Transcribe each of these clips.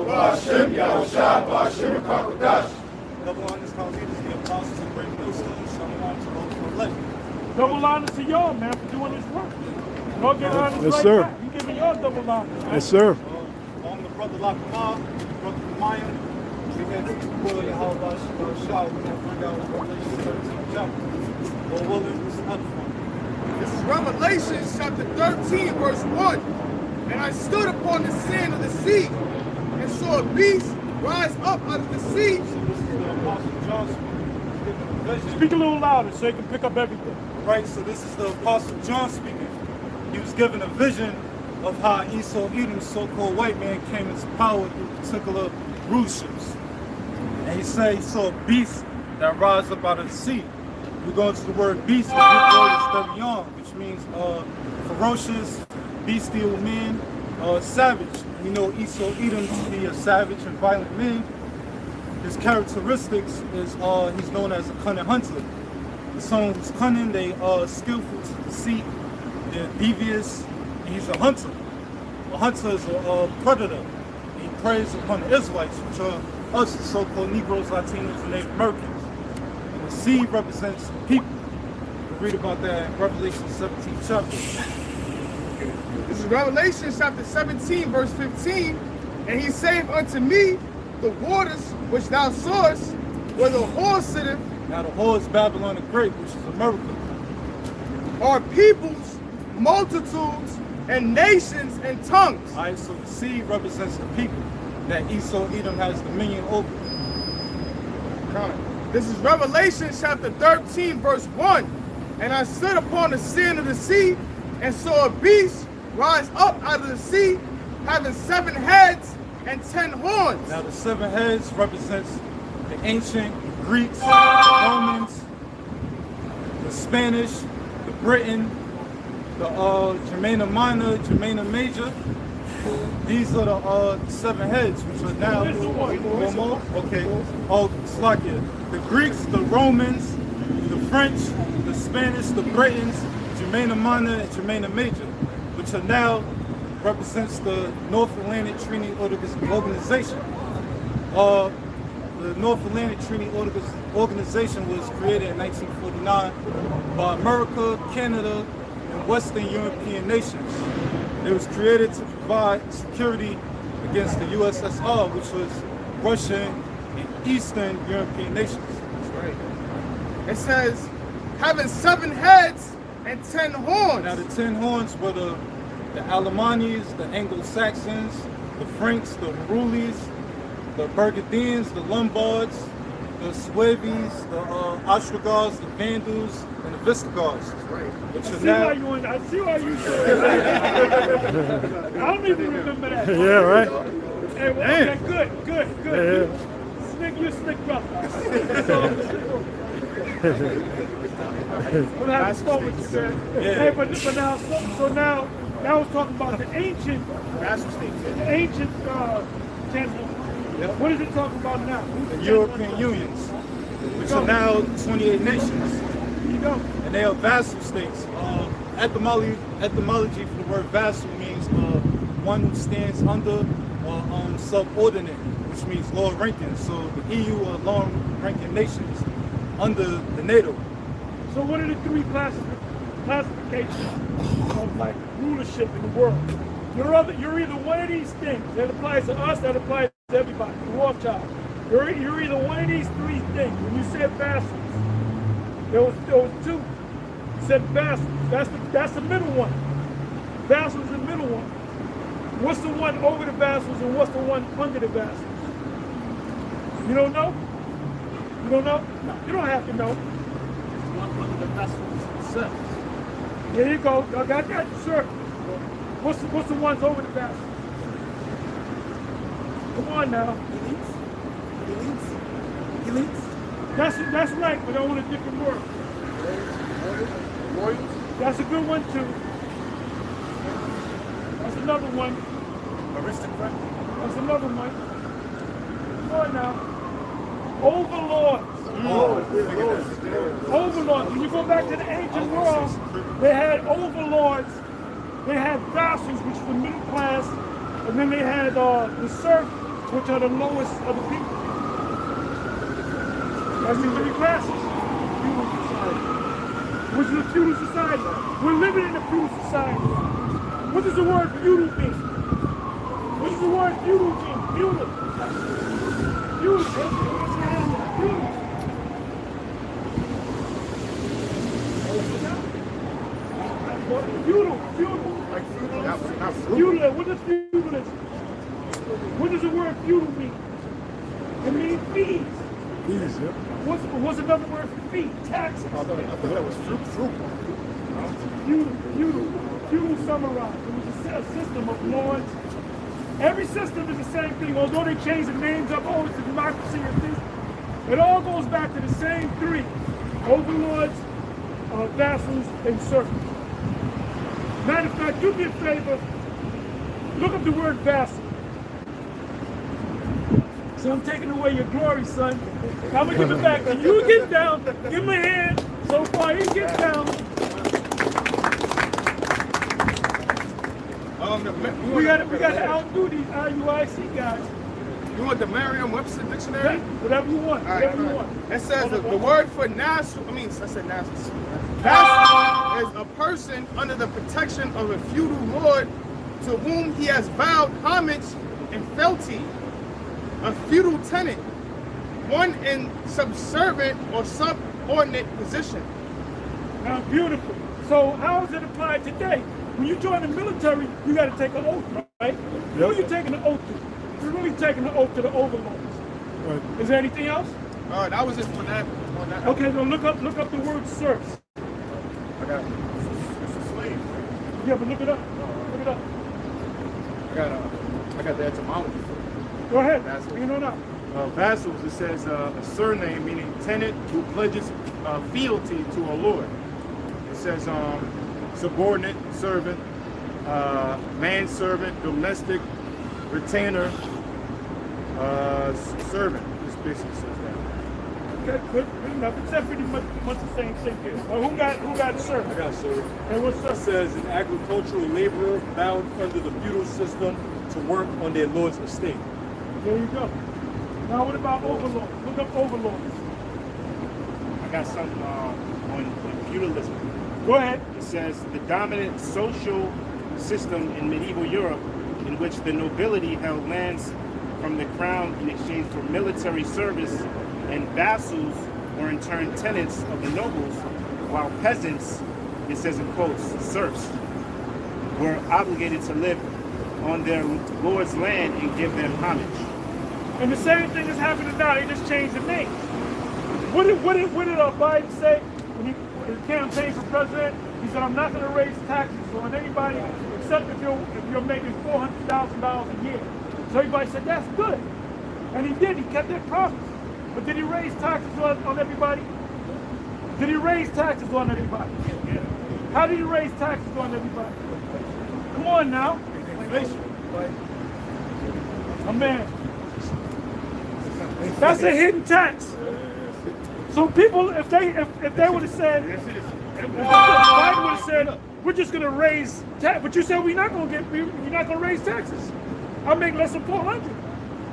Ba'ashem Yahushua Ba'ashem Kakodash. Double honors to our leaders, the apostles and great millstones. Shalom to those who are elect. Double honors to y'all, man, for doing this work. Y'all get honors Yes, right sir. back. You giving y'all double honors, man. Yes, sir. Along the brother Lakamah, brother Mayan, we had to pull YAHAWASHI, we're going to bring out Revelation 13 chapter. Lord willing, this is another one. This is Revelation chapter 13, verse 1. And I stood upon the sand of the sea, and saw a beast rise up out of the sea. So this is the Apostle John speaking a vision. Speak a little louder so you can pick up everything. Right, so this is the Apostle John speaking. He was given a vision of how Esau, Edom's so-called white man, came into power through particular rulerships. And he said he saw a beast that rise up out of the sea. We go into the word beast, the Greek word is begotten, which means ferocious, bestial man, savage. We know Esau, Edom to be a savage and violent man. His characteristics is he's known as a cunning hunter. The someone who's cunning, they are skillful to deceit, they're devious, and he's a hunter. A hunter is a predator. He preys upon the Israelites, which are us, the so-called Negroes, Latinos, and Native Americans. And the sea represents people. We read about that in Revelation 17 chapter. This is Revelation chapter 17, verse 15. And he saith unto me, the waters which thou sawest, where the whore sitteth. Now the whore is Babylon the Great, which is America. Are peoples, multitudes, and nations, and tongues. Alright, so the sea represents the people that Esau, Edom has dominion over. This is Revelation chapter 13, verse 1. And I stood upon the sand of the sea, and saw a beast rise up out of the sea, having 7 heads and 10 horns. Now the 7 heads represents the ancient Greeks, the Romans, the Spanish, the Britain, the Germana Minor, Germana Major. These are the 7 heads, which are now one more. Okay. Oh, Slovakia. The Greeks, the Romans, the French, the Spanish, the Britons, Germana Minor, and Germana Major, which are now represents the North Atlantic Treaty Organization. The North Atlantic Treaty Organization was created in 1949 by America, Canada, and Western European nations. It was created to provide security against the USSR, which was Russian and Eastern European nations. That's right. It says, having 7 heads and 10 horns. Now the 10 horns were the Alemanis, the Anglo-Saxons, the Franks, the Herulis, the Burgundians, the Lombards, the Sueves, the Ostrogoths, the Vandals, and the Visigoths. Right. Which I are see now, why you said that. I don't even remember that. Yeah, right. Hey, well, okay, good. Yeah. Slick, you slick brother. We'll have fun with you, man. Yeah. Hey, but now, so now we're talking about the ancient gentlemen. Yep. What is it talking about now? the European Unions, which are now 28 nations. There you go. And they are vassal states. Etymology for the word vassal means one who stands under or subordinate, which means lower ranking. So the EU are lower ranking nations under the NATO. So what are the 3 classifications of like rulership in the world? You're either one of these things. That applies to us, that applies to everybody. The Rothschild. You're either one of these 3 things. When you said vassals, there was 2. You said vassals. That's the middle one. Vassals is the middle one. What's the one over the vassals and what's the one under the vassals? You don't know? You don't know? No. You don't have to know. One under the vassals themselves. There you go. I got that, sir. What's the ones over the vassals? Come on now. Elites. That's right, but on a different word. Royals. That's a good one too. That's another one. Aristocrat. That's another one. Come on now. Overlords. Overlords. When you go back to the ancient world, they had overlords. They had vassals, which were middle class, and then they had the serf which are the lowest of the people. That's the three classes. Feudal society. Which is a feudal society. We're living in a feudal society. What does the word feudal mean? What does the word feudal mean? Feudal. Feudal. Feudal. Feudal. Feudal. Like feudal, not fruit. Feudal. What does feudalism? What does the word feudal mean? It means fees. Fees, yeah. What's another word for fee? Taxes. I thought that was fruit. Feudal summarized. It was a system of lords. Every system is the same thing, although they change the names up. Oh, it's a democracy and this. It all goes back to the same three: overlords, vassals, and servants. Matter of fact, do me a favor. Look up the word vassal. So I'm taking away your glory, son. I'm gonna give it back to you. Get down. Give him a hand. So far, he gets down. We gotta outdo these IUIC guys. You want the Merriam-Webster dictionary? Whatever you want. Whatever you want. It says the word for national. I said national. Vassal is a person under the protection of a feudal lord to whom he has vowed homage and fealty. A feudal tenant, one in subservient or subordinate position. Now, beautiful. So how is it applied today? When you join the military, you got to take an oath, right? Who are you taking the oath to? You're really taking the oath to the overlords. Right. Is there anything else? That was just for that. Okay, so look up the word serfs. I got it. It's a slave. Yeah, but look it up. Look it up. I got the etymology. Go ahead. Vassals. You know now. Vassals, it says a surname meaning tenant who pledges fealty to a lord. It says subordinate, servant, manservant, domestic, retainer, servant. This basically says that. Okay, good enough. It's pretty much the same thing here. Who got servant? I got servant. And what's It servant? says an agricultural laborer bound under the feudal system to work on their lord's estate. There you go. Now what about overlords? Look up overlords. I got something on feudalism. Go ahead. It says the dominant social system in medieval Europe in which the nobility held lands from the crown in exchange for military service, and vassals were in turn tenants of the nobles, while peasants, it says in quotes, serfs, were obligated to live on their lord's land and give them homage. And the same thing is happening now. They just changed the name. What did Biden say when he campaigned for president? He said, "I'm not going to raise taxes on anybody except if you're making $400,000 a year." So everybody said, "That's good," and he did. He kept that promise. But did he raise taxes on everybody? Did he raise taxes on everybody? How did he raise taxes on everybody? Come on now. Oh man. That's a hidden tax. So people, if they would have said, if Biden would have said, "We're just going to raise tax," but you said you're not going to raise taxes. I make less than 400.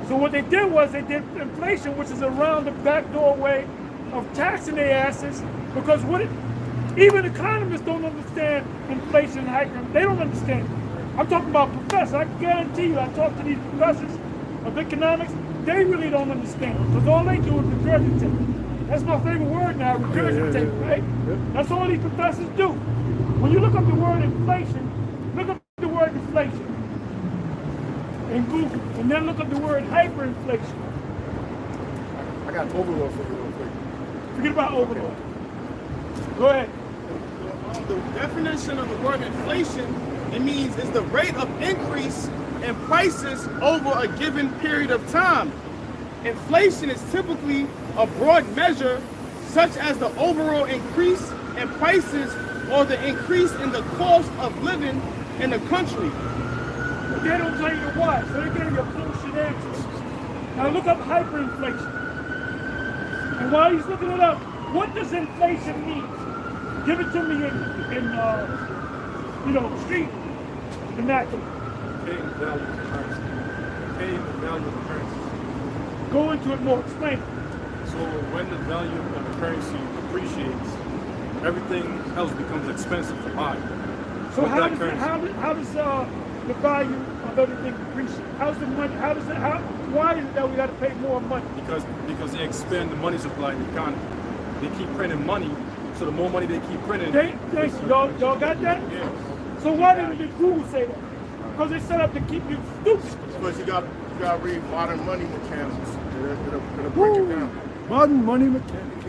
So what they did was they did inflation, which is around the backdoor way of taxing their asses, because even economists don't understand inflation and hyper. They don't understand it. I'm talking about professors. I guarantee you, I talk to these professors of economics, they really don't understand, because all they do is regurgitate. That's my favorite word now, regurgitate, right? That's all these professors do. When you look up the word inflation, look up the word inflation in Google, and then look up the word hyperinflation. I got overlord for you real quick. Forget about overlord. Go ahead. The definition of the word inflation, it means is the rate of increase in prices over a given period of time. Inflation is typically a broad measure such as the overall increase in prices or the increase in the cost of living in the country. But they don't tell you the why, so they're getting a bullshit answer. Now look up hyperinflation. And while he's looking it up, what does inflation mean? Give it to me in street vernacular. pay the value of the currency. Go into it more. Explain. So when the value of the currency appreciates, everything else becomes expensive to buy. So With how that does, currency. how does the value of everything appreciate? How's the money? How does it? Why is it that we got to pay more money? Because they expand the money supply in the economy. They keep printing money, so the more money they keep printing. Y'all got that? Yeah. So why didn't Google say that? Because they set up to keep you stupid. Because you got to read Modern Money Mechanics. It'll break it down. Modern money mechanics.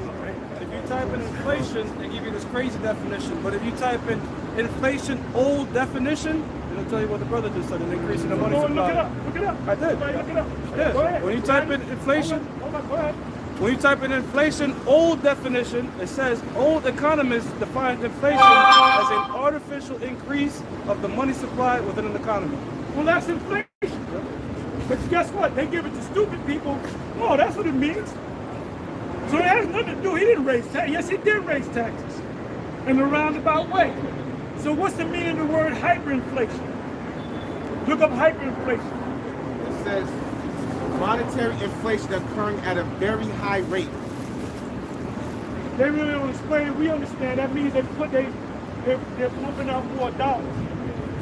If you type in inflation, they give you this crazy definition. But if you type in inflation old definition, it'll tell you what the brother just said, an increase in the money Go supply. look it up. Look it up. I did. Somebody look it up. Yeah. Go ahead. When you type in inflation, Hold on, go ahead. when you type in inflation old definition, it says old economists define inflation as an artificial increase of the money supply within an economy. Well, that's inflation. But guess what? They give it to stupid people. Oh, that's what it means. So it has nothing to do. He didn't raise taxes. Yes, he did raise taxes in a roundabout way. So what's the meaning of the word hyperinflation? Look up hyperinflation. It says monetary inflation occurring at a very high rate. They really don't explain it. We understand. That means they're pumping out more dollars.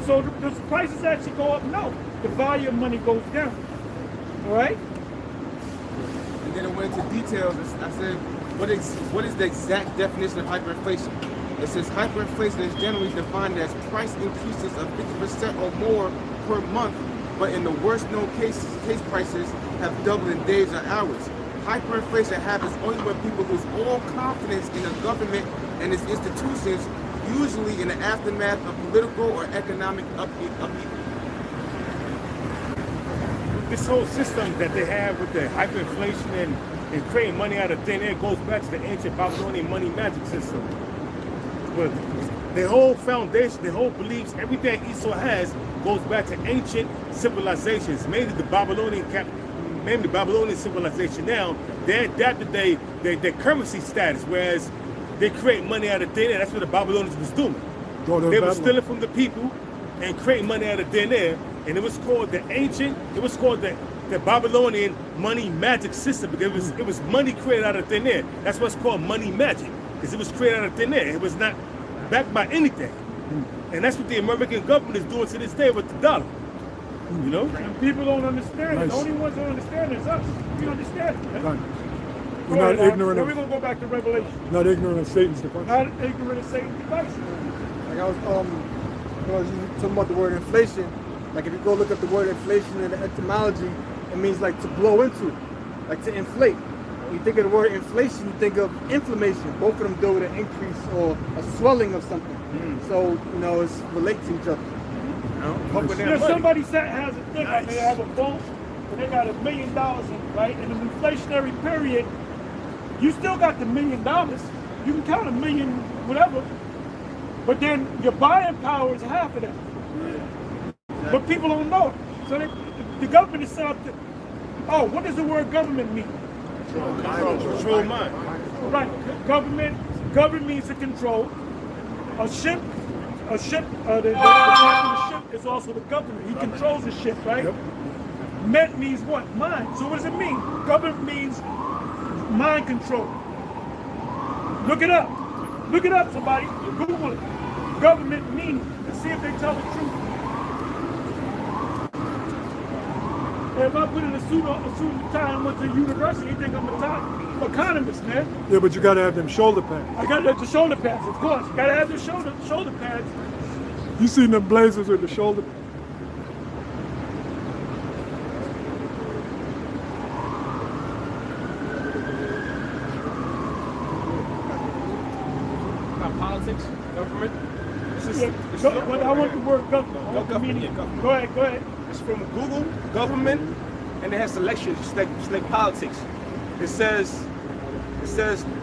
So the prices actually go up? No. The value of money goes down. All right? And then it went into details. I said, what is the exact definition of hyperinflation? It says hyperinflation is generally defined as price increases of 50% or more per month, but in the worst known cases, case prices have doubled in days or hours. Hyperinflation happens only when people lose all confidence in the government and its institutions, usually in the aftermath of political or economic upheaval. This whole system that they have with the hyperinflation and creating money out of thin air goes back to the ancient Babylonian money magic system. But the whole foundation, the whole beliefs, everything Esau has goes back to ancient civilizations, mainly the Babylonian civilization. Now they adapted their currency status, whereas they create money out of thin air. That's what the Babylonians was doing. They were stealing from the people and creating money out of thin air, and it was called the Babylonian money magic system, because it was money created out of thin air. That's what's called money magic, because it was created out of thin air. It was not backed by anything. And that's what the American government is doing to this day with the dollar. You know? And people don't understand it. The only ones that understand is us. We understand it. Right. We're not ignorant Now of. we're going to go back to Revelation. Not ignorant of Satan's device. Not ignorant of Satan's devices. Like I was talking about the word inflation. Like if you go look up the word inflation in the etymology, it means like to blow into, like to inflate. When you think of the word inflation, you think of inflammation. Both of them deal with an increase or a swelling of something. So, you know, it's relate to each other. If somebody has a thing, like they have a boat, and they got $1 million in it, right? In an inflationary period, you still got the $1 million. You can count $1 million, whatever, but then your buying power is half of that. But people don't know it. So the government is set up to, what does the word government mean? Control mind. Right, government means to control. The captain of the ship is also the governor. He controls the ship, right? Yep. Met means what? Mind. So what does it mean? Government means mind control. Look it up. Look it up, somebody. Google it. Government meaning. And see if they tell the truth. If I put in a suit and tie and went to university, you think I'm a top economist, man. Yeah, but you got to have them shoulder pads. I got the shoulder pads, of course. You gotta have the shoulder pads. You seen them blazers with the shoulder? About politics, government. But I want the word government. I want the meaning. Go ahead. It's from Google, government, and it has selections, just like politics. It says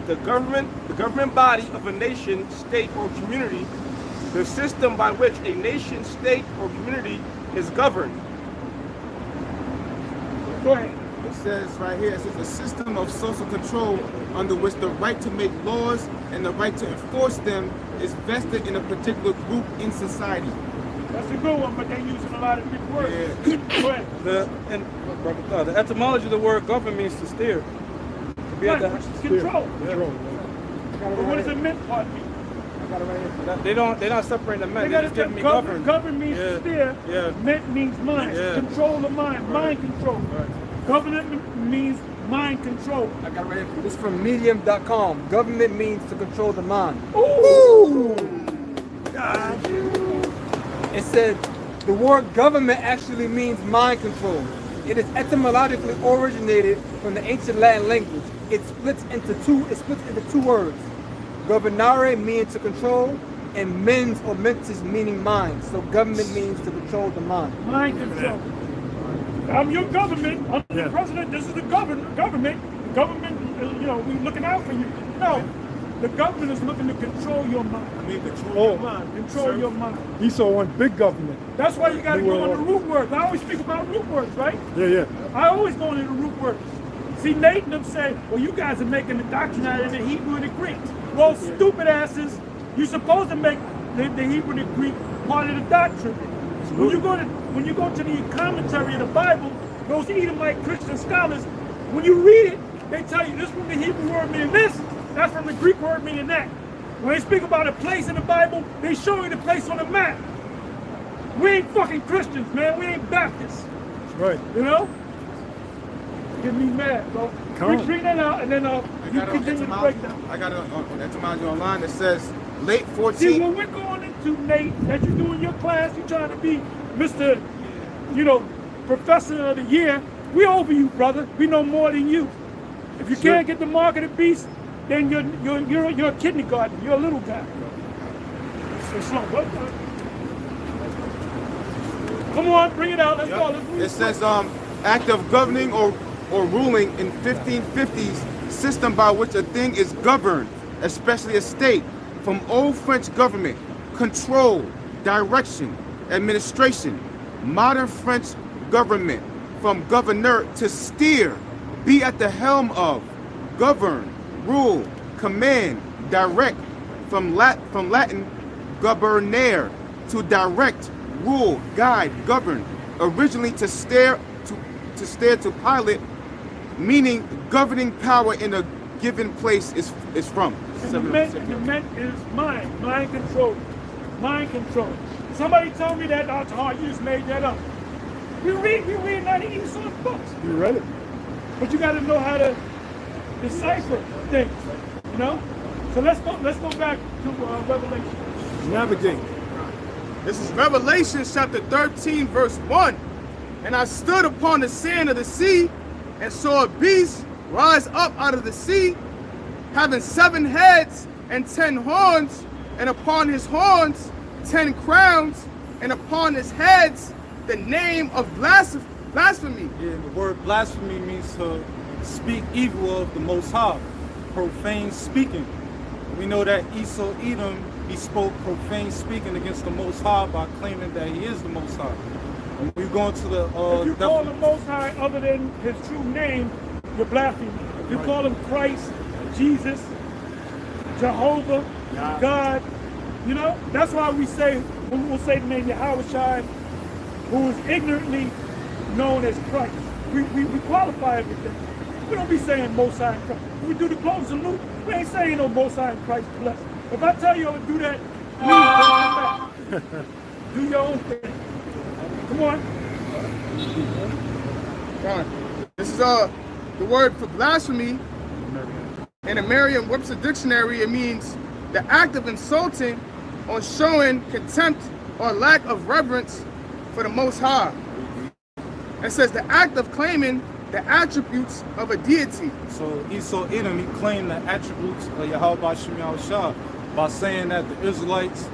the government body of a nation, state, or community, the system by which a nation, state, or community is governed. Go ahead. It says right here, it says a system of social control under which the right to make laws and the right to enforce them is vested in a particular group in society. That's a good one, but they're using a lot of big words. Yeah. Go ahead. The etymology of the word govern means to steer. To be Right, at the, which is control. But But what does the mint part mean? they're not separating the men. They They're gotta just giving me govern. govern. Govern means Yeah. to steer. Yeah. Mint means mind. Yeah. Control the mind. Mind control. Government means mind control. I got it right here. This is from medium.com. Government means to control the mind. Ooh. It said the word government actually means mind control. It is etymologically originated from the ancient Latin language. It splits into two words. Governare meaning to control, and mens or mentis meaning mind. So government means to control the mind. Mind control. I'm your government. I'm the president. This is the government. The government, we looking out for you. No. The government is looking to control your mind. Control your mind. Control your mind. Esau want big government. That's why you got to go on the root words. I always speak about root words, right? Yeah. I always go into the root words. See, Nate and them say, well, you guys are making the doctrine out of the Hebrew and the Greek. Well, stupid asses, you're supposed to make the Hebrew and the Greek part of the doctrine. When you go to the commentary of the Bible, those Edomite Christian scholars, when you read it, they tell you this from the Hebrew word meaning this, that's from the Greek word meaning that. When they speak about a place in the Bible, they show you the place on the map. We ain't fucking Christians, man. We ain't Baptists. Right. You know? Get me mad, bro. Bring that out, and then you continue to break down. I got an etymology online that says late See, 14th. what we're going into, Nate, that you do in your class, you trying to be Mr. Professor of the Year. We over you, brother. We know more than you. If you can't get the mark of the beast, then you're a kindergarten. You're a little guy. Come on, bring it out. Let's go. It says act of governing or ruling in 1550s system by which a thing is governed, especially a state, from old French government, control, direction, administration, modern French government, from governor to steer, be at the helm of, govern, rule, command, direct, from Latin governare, to direct, rule, guide, govern, originally to steer to pilot, meaning governing power in a given place is from. And the meant is mind control. Mind control. Somebody told me that, you just made that up. We read out of Esau's books. You read it. But you got to know how to decipher things, you know? So let's go back to Revelation. Navigate. This is Revelation chapter 13, verse 1. And I stood upon the sand of the sea and saw a beast rise up out of the sea, having 7 heads and 10 horns, and upon his horns 10 crowns, and upon his heads the name of blasphemy. Yeah, the word blasphemy means to speak evil of the Most High, profane speaking. We know that Esau Edom, he spoke profane speaking against the Most High by claiming that he is the Most High. And we go into the if you call the Most High other than his true name, you're blaspheming. If you call him Christ, Jesus, Jehovah, God, that's why we say, when we'll say the name YAHAWASHI, who is ignorantly known as Christ. We qualify everything. We don't be saying Most High in Christ. When we do the close salute, we ain't saying no Most High in Christ bless. If I tell you to do that, please don't come back. Do your own thing. Come on. This is the word for blasphemy. In a Merriam-Webster dictionary, it means the act of insulting or showing contempt or lack of reverence for the Most High. It says the act of claiming the attributes of a deity. So Esau Edom, he claimed the attributes of YAHAWASHI by saying that the Israelites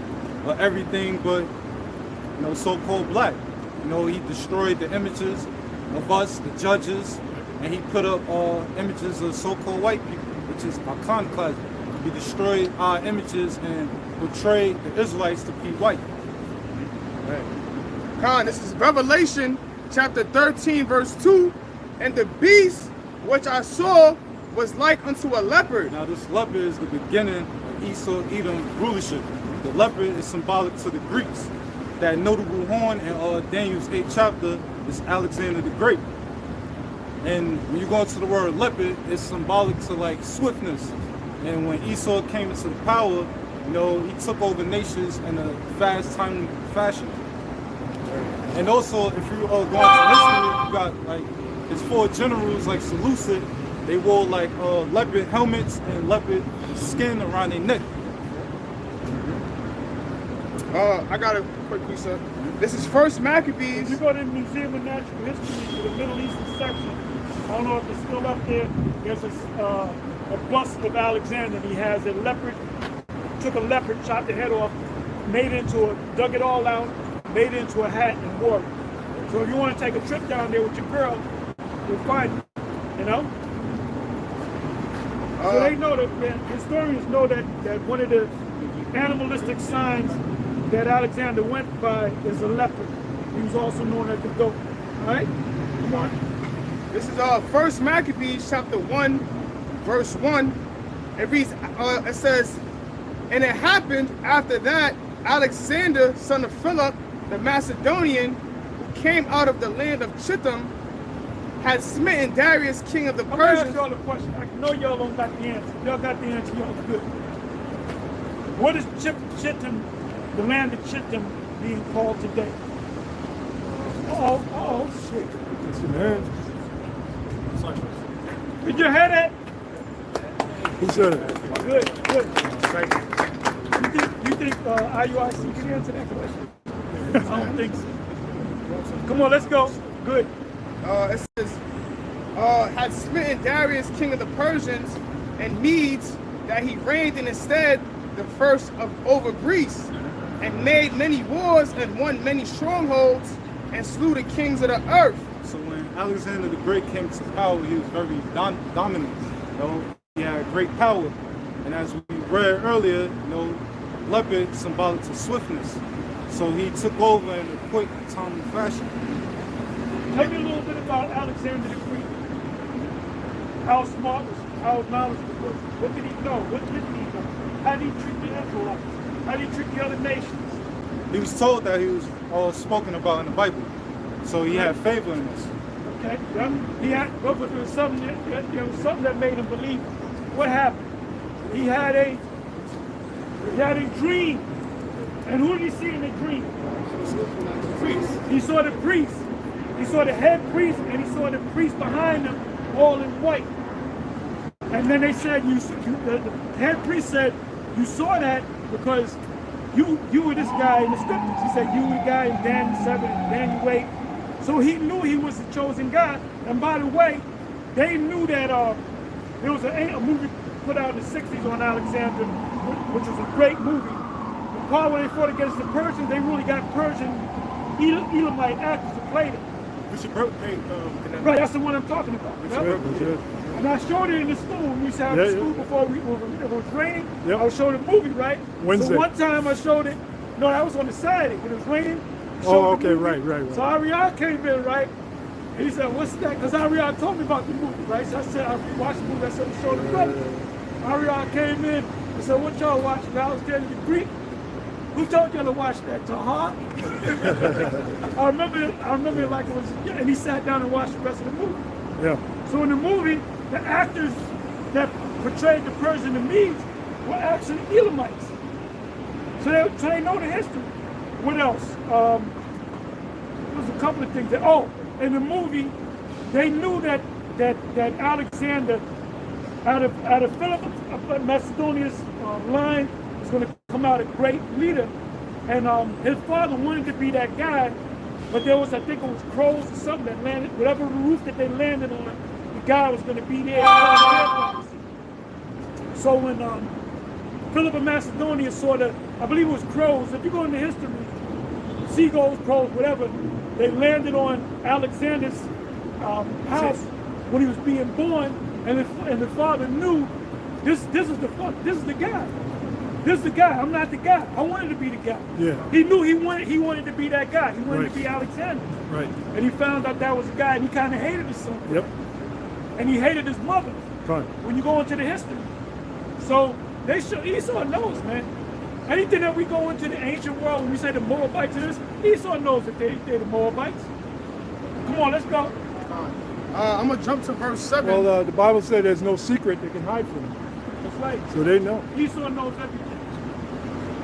are everything but, so-called black. He destroyed the images of us, the judges, and he put up images of so-called white people, which is iconoclasm. He destroyed our images and portrayed the Israelites to be white. This is Revelation chapter 13, verse 2. And the beast which I saw was like unto a leopard. Now this leopard is the beginning of Esau Edom rulership. The leopard is symbolic to the Greeks. that notable horn in Daniel's 8th chapter is Alexander the Great. And when you go into the word leopard, it's symbolic to like swiftness. And when Esau came into the power, you know, he took over nations in a fast time fashion. And also, if you go into history, you got like his 4 generals like Seleucid. They wore like leopard helmets and leopard skin around their neck. I got a quick piece up. This is First Maccabees. If you go to the Museum of Natural History to the Middle Eastern section, I don't know if it's still up there. There's a bust of Alexander. He has a leopard. Took a leopard, chopped the head off, dug it all out, made it into a hat and wore it. So if you want to take a trip down there with your girl, you'll find it. You know. So they know that historians know that one of the animalistic signs that Alexander went by is a leopard. He was also known as the goat. All right, come on. This is First Maccabees chapter 1, verse 1. It reads. It says, "And it happened after that, Alexander, son of Philip, the Macedonian, who came out of the land of Chittim, had smitten Darius, king of the I'm gonna ask Persians." y'all a question. I know y'all don't got the answer. Y'all got the answer. Y'all good. What is Chittim, the land of Chittim, being called today? Oh, shit. It's in hand. Did you hear that? Who said it? Good. You think IUIC can answer that question? I don't think so. Come on, let's go. Good. It says, had smitten Darius, king of the Persians, and Medes, that he reigned in his stead the first over Greece, and made many wars and won many strongholds, and slew the kings of the earth. So when Alexander the Great came to power, he was very dominant. You know, he had great power. And as we read earlier, you know, leopard symbolic to swiftness. So he took over in a quick, timely fashion. Tell me a little bit about Alexander the Great. How smart was he? How knowledgeable was he? What did he know? What didn't he know? How did he treat the Israelites? How did he treat the other nations? He was told that he was all spoken about in the Bible. So he had favor in us. Okay, he had, but there was something that made him believe. What happened? He had a dream. And who did he see in the dream? Priest. He saw the priest. He saw the head priest, and he saw the priest behind him, all in white. And then they said, the head priest said, you saw that because you were this guy in the scriptures. He said, you were the guy in Daniel 7, Daniel 8. So he knew he was the chosen God. And by the way, they knew that there was a movie put out in the 60s on Alexander, which was a great movie. The part when they fought against the Persians, they really got Persian Elamite actors to play them. Right, that's the one I'm talking about. Yep. And I showed it in the school. We used to have school before it was raining. Yep. I was showing the movie, right? Wednesday. So one time I showed it. No, that was on the Saturday when it was raining. Oh, okay, right. So Ariel came in, right? And he said, what's that? Because Ariel told me about the movie, right? So I said, I watched the movie. I said, I showed the brother. Ariel came in and said, what y'all watching? Alexander the Greek. Who told y'all to watch that? Taha? I remember it like it was, and he sat down and watched the rest of the movie. Yeah. So in the movie, the actors that portrayed the Persian and Medes were actually Elamites. So they know the history. What else? There's a couple of things that, in the movie, they knew that Alexander, out of Philip of Macedonia's line, was going to come out a great leader. And his father wanted to be that guy, but there was, I think it was crows or something that landed, whatever roof that they landed on, the guy was going to be there. So when Philip of Macedonia saw I believe it was crows, if you go into history, seagulls, crows, whatever, they landed on Alexander's house when he was being born, and the father knew this is the guy. This is the guy. I'm not the guy. I wanted to be the guy. Yeah. He knew he wanted to be that guy. He wanted to be Alexander. Right. And he found out that was the guy, and he kind of hated his son. Yep. And he hated his mother. Fine. When you go into the history. So Esau knows, man. Anything that we go into the ancient world, when we say the Moabites and this, Esau knows that they're the Moabites. Come on, let's go. I'm going to jump to verse 7. Well, the Bible said there's no secret they can hide from. That's right. So they know. Esau knows everything.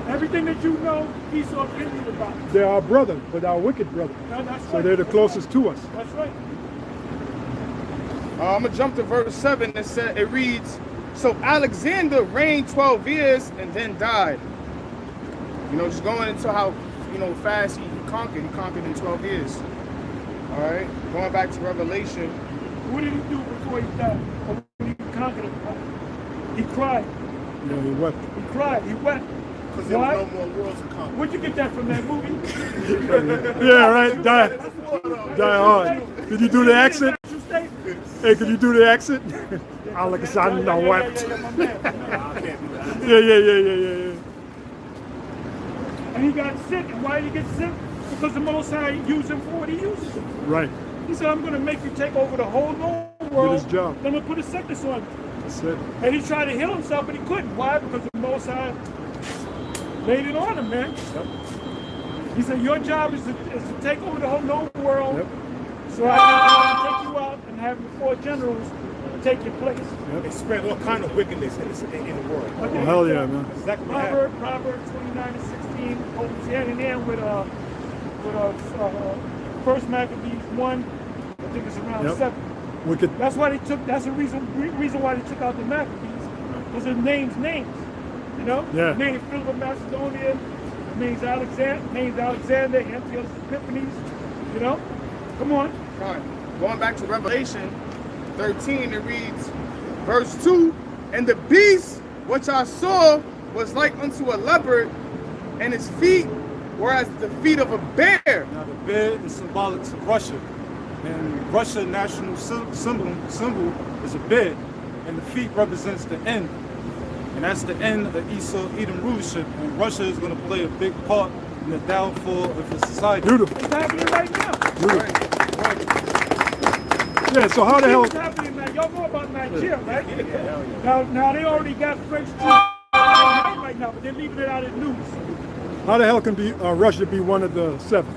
Everything that you know, Esau tells you about. They're our brother, but our wicked brother. No, that's So right. they're the closest to us. That's right. I'm going to jump to verse 7. It reads, so Alexander reigned 12 years and then died. You know, just going into how, you know, fast he conquered. He conquered in 12 years. All right. Going back to Revelation. What did he do before he died? Or when he conquered him? He cried. Yeah, he wept. He cried. He wept. Because there was no more worlds to come. Where'd you get that from, that movie? Yeah, right. Die hard. Could you do the accent? Hey, could you do the accent? Alexander wept. Yeah. And he got sick. And why did he get sick? Because the Most High used him for what he uses him. Right. He said, I'm going to make you take over the whole known world. Did his job. I'm going to put a sickness on you. That's it. And he tried to heal himself, but he couldn't. Why? Because the Most High laid it on him, man. Yep. He said, your job is to take over the whole known world. Yep. So I can take you out and have your 4 generals take your place. Yep. They spread all kind of wickedness in the world. Oh, hell yeah, man. Exactly what happened. Proverbs 29 and 16 goes hand in hand with 1 Maccabees 1. I think it's around 7. Wicked. That's why they took. That's the reason why they took out the Maccabees, because it names. You know. Yeah. Names Philip of Macedonia. Names Alexander. Antiochus Epiphanes. You know. Come on. All right. Going back to Revelation 13, it reads, verse 2, and the beast which I saw was like unto a leopard, and his feet were as the feet of a bear. Now the bear is symbolic to Russia. And Russia's national symbol is a bear, and the feet represents the end. And that's the end of Esau-Edom rulership. And Russia is going to play a big part in the downfall of the society. Beautiful. It's happening right now. Beautiful. Yeah, so how the hell... What's happening now? Y'all know about Nigeria, right? Now they already got French troops right now, but they're leaving it out in the news. How the hell can Russia be one of the 7?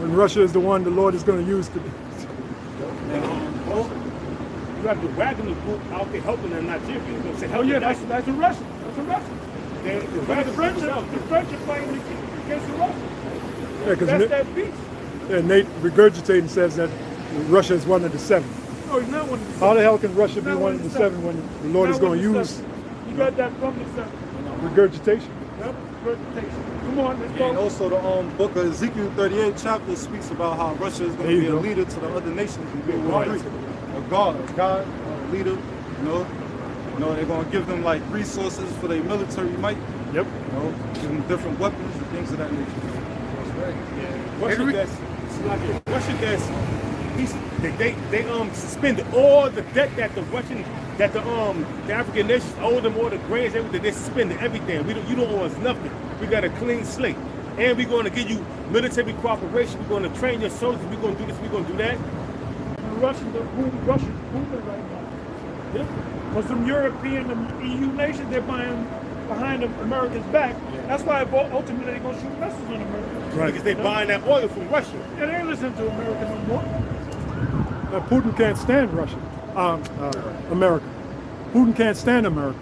When Russia is the one the Lord is going to use to be. You have the Wagner group out there helping them Nigeria. You know, say, Oh yeah, that's a Russian. That's a Russian. The The French are fighting against the Russians. Yeah, That's that beast. yeah, Nate regurgitating says that Russia is one of the 7. No, he's not one of the 7. How the hell can Russia be Not one of the 7 when the Lord is going to use You got that from the 7. regurgitation? Yep, regurgitation. Come on, let's go. And also the book of Ezekiel 38 chapter speaks about how Russia is going to be a leader to the other nations in World War III. A leader, you know, they're going to give them like resources for their military might. Yep. You know, give them different weapons and things of that nature. Russia gets they suspended all the debt that the African nations owe them, all the grains, everything. They suspended everything. You don't owe us nothing. We got a clean slate, and we're going to give you military cooperation. We're going to train your soldiers. We're going to do this. We're going to do that. Russia's moving right now. Yeah. Because some European and EU nations, they're buying behind America's back. That's why ultimately they're going to shoot missiles on America. Right. Because they're buying that oil from Russia. Yeah, they ain't listening to America no more. Putin can't stand Russia. America. Putin can't stand America.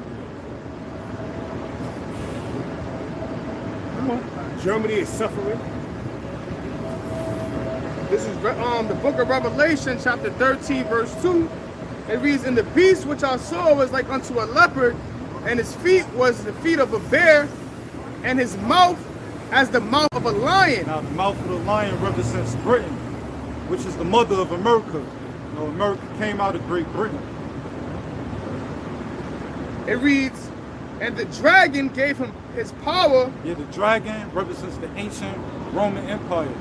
Come on. Germany is suffering. This is the book of Revelation, chapter 13, verse 2. It reads, and the beast which I saw was like unto a leopard, and his feet was the feet of a bear, and his mouth as the mouth of a lion. Now the mouth of the lion represents Britain, which is the mother of America. You know, America came out of Great Britain. It reads, and the dragon gave him his power. Yeah, the dragon represents the ancient Roman Empire.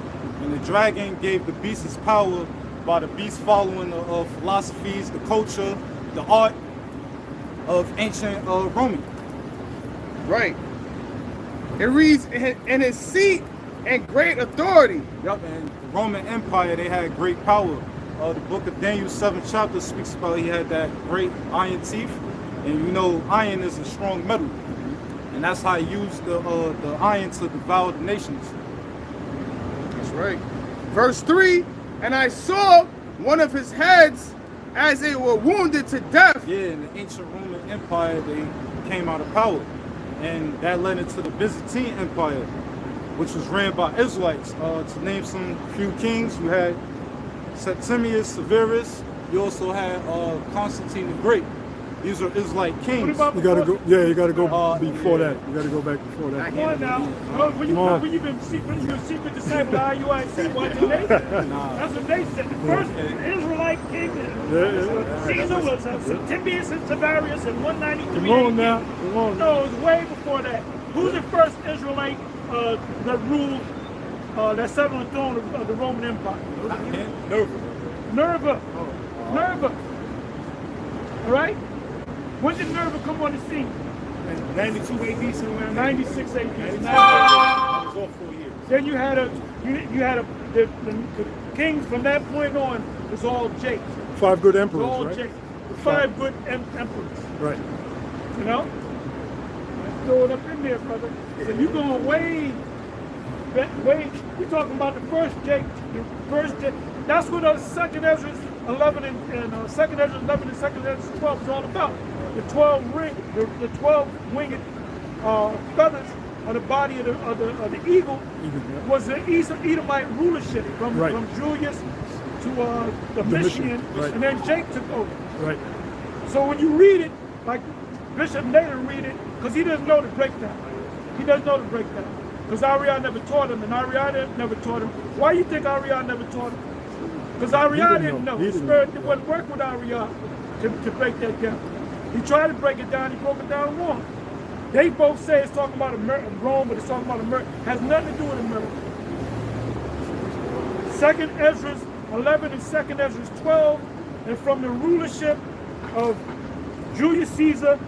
And the dragon gave the beast his power by the beast following the philosophies, the culture, the art of ancient Roman. Right. It reads, and his seat and great authority. Yup, and the Roman Empire, they had great power. The book of Daniel 7th chapter speaks about he had that great iron teeth. And you know, iron is a strong metal. And that's how he used the iron to devour the nations. That's right. Verse 3, and I saw one of his heads as they were wounded to death. Yeah, in the ancient Roman Empire, they came out of power. And that led into the Byzantine Empire, which was ran by Israelites. To name some few kings, you had Septimius Severus. You also had Constantine the Great. These are Israelite kings. You gotta go. Yeah, you gotta go before that. You gotta go back before that. Come on now. When you've been secret disciple of IUIC, watching they? That's what they said. The first Israelite king, Caesar was Septimius and Severus in 193. Come on now. Come on. No, it was way before that. Who's the first Israelite that ruled, that sat on the throne of the Roman Empire? Nerva. All right? When did Nerva come on the scene? 92 AD, somewhere. 96 AD. That was all 4 years. Then you had the kings from that point on was all Jakes. 5 good emperors, All right? Jakes. The 5 good emperors. Right. You know? Let's throw it up in there, brother. So you going way. You're talking about the first Jake. That's what Second Ezra 11 and Second Ezra 11 and Second Ezra 12 is all about. The 12 winged feathers on the body of the eagle was the Edomite rulership from Julius to Domitian, and then Jake took over. Right. So when you read it, like Bishop Nathan read it, because he doesn't know the breakdown. He doesn't know the breakdown. Because Ariana never taught him, and Ariana never taught him. Why do you think Ariana never taught him? Because Ariana didn't know. The Spirit wouldn't work with Ariana to break that down. He tried to break it down, he broke it down wrong. They both say it's talking about Rome, but it's talking about a miracle. Has nothing to do with a miracle. Second Ezra 11 and Second Ezra 12, and from the rulership of Julius Caesar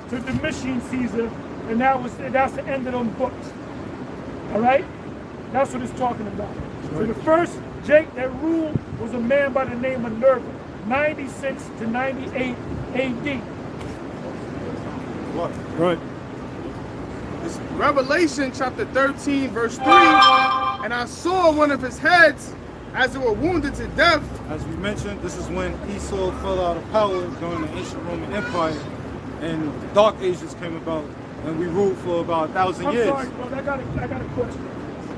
to Domitian Caesar, and that's the end of them books. All right? That's what it's talking about. Right. So the first Jake that ruled was a man by the name of Nerva, 96 to 98 AD. Right. It's Revelation chapter 13, verse 3. And I saw one of his heads as they were wounded to death. As we mentioned, this is when Esau fell out of power during the ancient Roman Empire, and the Dark Ages came about, and we ruled for about 1,000 years. I'm sorry, brother, I got a question.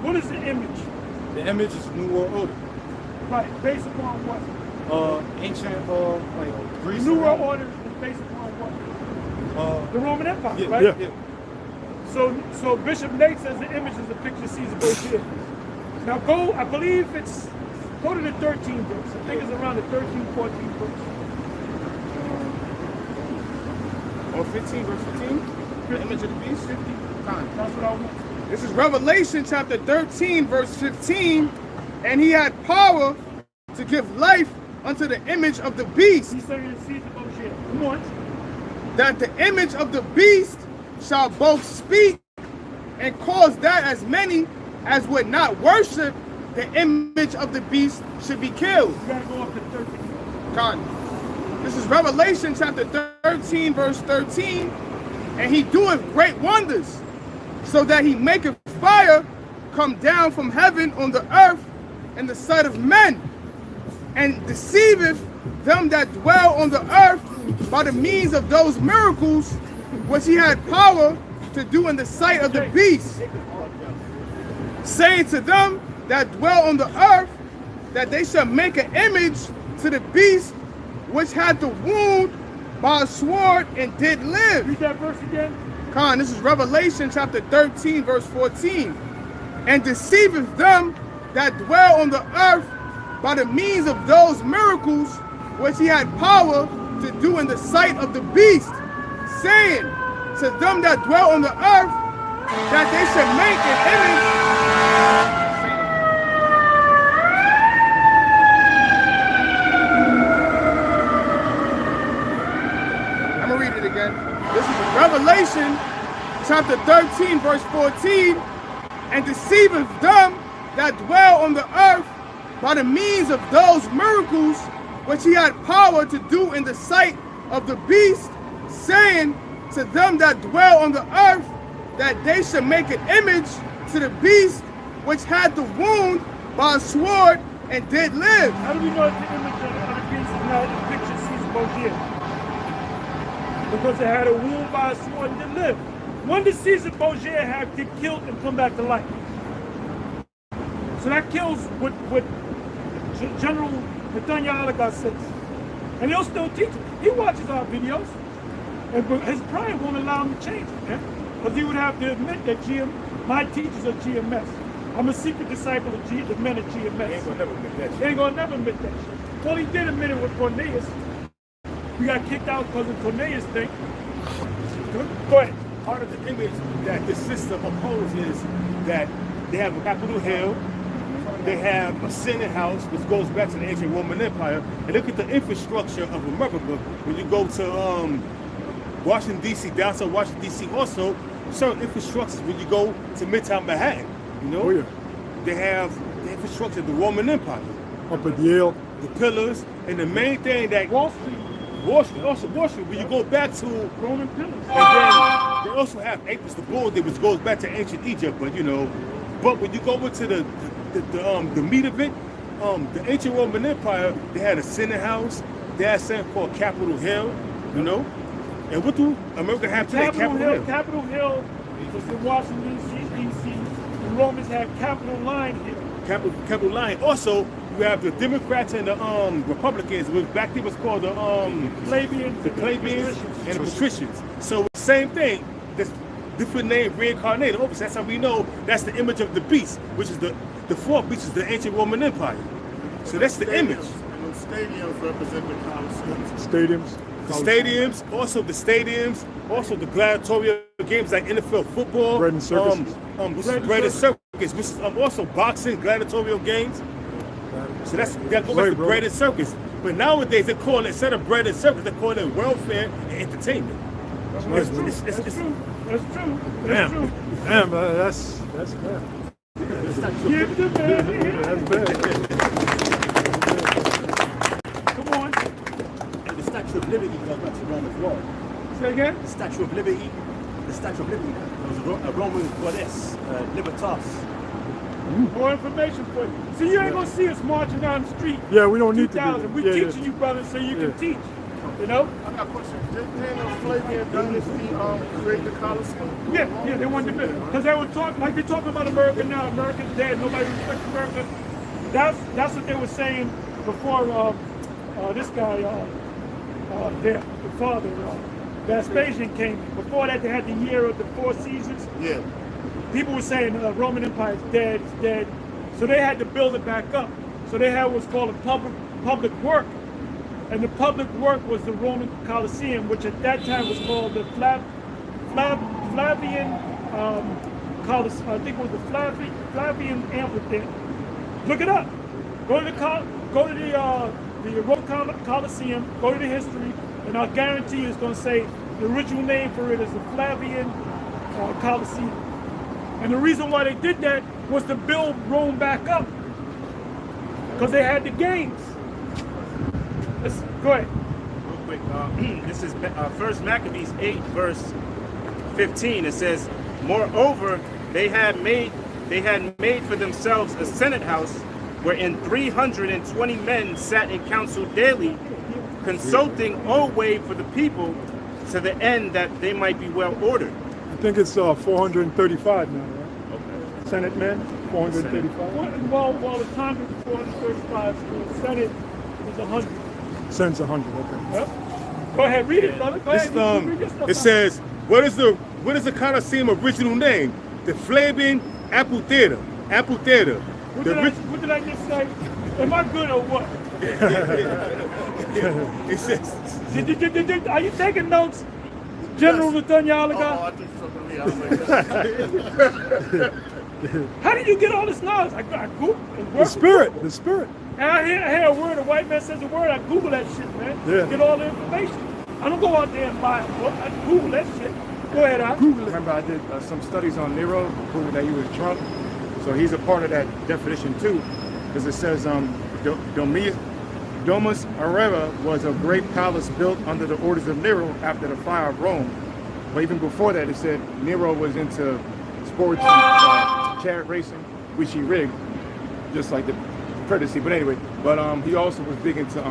What is the image? The image is New World Order. Right, based upon what? Ancient, like Greece. New World Order is based upon what? The Roman Empire, yeah, right? Yeah. So Bishop Nate says the image is a picture Caesar goes here. Now I believe go to the 13 books. I think it's around the 13, 14 books. Or 15, verse 15? The image of the beast? 15. That's what I want. This is Revelation chapter 13, verse 15. And he had power to give life unto the image of the beast. He's saying the Caesar goes here. Come on. That the image of the beast shall both speak and cause that as many as would not worship the image of the beast should be killed. You gotta go up to 13. God. This is Revelation chapter 13, verse 13. And he doeth great wonders, so that he maketh fire come down from heaven on the earth in the sight of men, and deceiveth them that dwell on the earth by the means of those miracles which he had power to do in the sight of the beast, saying to them that dwell on the earth that they shall make an image to the beast which had the wound by a sword and did live. Read that verse again. Khan, this is Revelation chapter 13, verse 14. And deceiveth them that dwell on the earth by the means of those miracles which he had power to do in the sight of the beast, saying to them that dwell on the earth that they should make an image. I'm going to read it again. This is Revelation chapter 13, verse 14. And deceiveth them that dwell on the earth by the means of those miracles which he had power to do in the sight of the beast, saying to them that dwell on the earth that they should make an image to the beast which had the wound by a sword and did live. How do we know that the image of the beast is not the picture Caesar Borgia? Because it had a wound by a sword and did live. When did Caesar Borgia have get killed and come back to life? So that kills what General YAHAWASHI says. And he'll still teach it. He watches our videos. And his pride won't allow him to change it, man. Because he would have to admit that my teachers are GMS. I'm a secret disciple of the men of GMS. He ain't gonna never admit that shit. He ain't gonna never admit that shit. Well, he did admit it with Cornelius. We got kicked out because of Cornelius thing. Go ahead. Part of the image that this system opposes that they have a Capitol Hill, they have a Senate House, which goes back to the ancient Roman Empire. And look at the infrastructure of America. When you go to Washington, D.C., downtown Washington, D.C., also certain infrastructures when you go to Midtown Manhattan. You know, Oh, yeah. they have the infrastructure of the Roman Empire, Up at Yale. the pillars, and the main thing that Wall Street, Wall Street, when you go back to, Roman pillars. and then they also have Apis the bull, which goes back to ancient Egypt. But you know, but when you go into the meat of it, the ancient Roman Empire, they had a Senate House, they had something called Capitol Hill, you know. And what do America have today? Capitol Hill was in Washington, D.C. The Romans had Capitol Line here. Capitol Line. Also, you have the Democrats and the Republicans, which back then was called the Plebeians and the Patricians. So same thing, this different name reincarnated. Obviously, that's how we know that's the image of the beast, which is the fourth beast is the ancient Roman Empire. So that's the image. And those stadiums represent the Colosseum. Stadiums. The stadiums, also the gladiatorial games like NFL football, Bread and circuses. Which is bread and circus, which is also boxing, gladiatorial games. So that goes back to bread and circus. But nowadays they call it, instead of bread and circus, they call it welfare and entertainment. That's true. That's true. Damn, that's bad. Give the man. That's bad. Come on. And the Statue of Liberty goes back to Rome as well. Say again? The Statue of Liberty, was a Roman goddess, Libertas. More information for you. See, you ain't gonna see us marching down the street. Yeah, we don't need to do 2000. that. We Yeah, teaching you, brothers, so you can teach. You know? I got a question. Didn't the Flavian dynasty create the Colosseum? Yeah, they wanted to build it. Because they were talking, like they're talking about America now. America's dead. Nobody respects America. That's what they were saying before this guy, the father, Vespasian came. Before that, they had the year of the 4 seasons. Yeah. People were saying the Roman Empire is dead, it's dead. So they had to build it back up. So they had what's called a public work. And the public work was the Roman Colosseum, which at that time was called the Flavian Colosseum. I think it was the Flavian Amphitheater. Look it up. Go to the Roman Colosseum, go to the history, and I'll guarantee you it's going to say the original name for it is the Flavian Colosseum. And the reason why they did that was to build Rome back up, because they had the games. Go ahead. Real quick, this is 1 Maccabees 8, verse 15. It says, moreover, they had made for themselves a Senate house, wherein 320 men sat in council daily, consulting always for the people, to the end that they might be well ordered. I think it's 435 now, right? Okay. Senate men, 435. Well, the Congress is 435, the Senate is 100. Senate's 100, okay. Yep. Go ahead, read it, brother. Go ahead. Read your stuff It out. says, what is the Colosseum original name? The Flavian Amphitheater. What did I just say? Am I good or what? It says, Are you taking notes, General YAHAWASHI? I think something else. How did you get all this knowledge? I Googled. The spirit. And I hear a word, a white man says a word, I Google that shit, man. Yeah. Get all the information. I don't go out there and buy a book. I Google that shit. Go ahead, I Remember, I did some studies on Nero, proving that he was drunk. So he's a part of that definition too, because it says Domus Aurea was a great palace built under the orders of Nero after the fire of Rome. But even before that, it said Nero was into sports, chariot racing, which he rigged, just like the predecessor. But anyway, he also was big into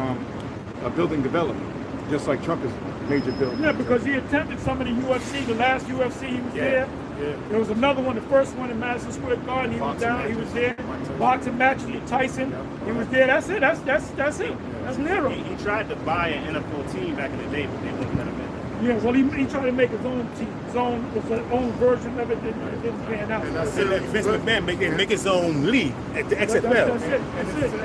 building development, just like Trump is major builder. Yeah, because he attended some of the UFC, the last UFC he was there. Yeah. There was another one, the first one in Madison Square Garden, he was down, he was there. Boxing match, Tyson, he was there. That's it, that's it. That's Nero. He tried to buy an NFL team back in the day, but they wouldn't let him in. Yeah, well, he tried to make his own team, his own version of it. It didn't pan out. And Vince McMahon make his own league at the XFL. That's it.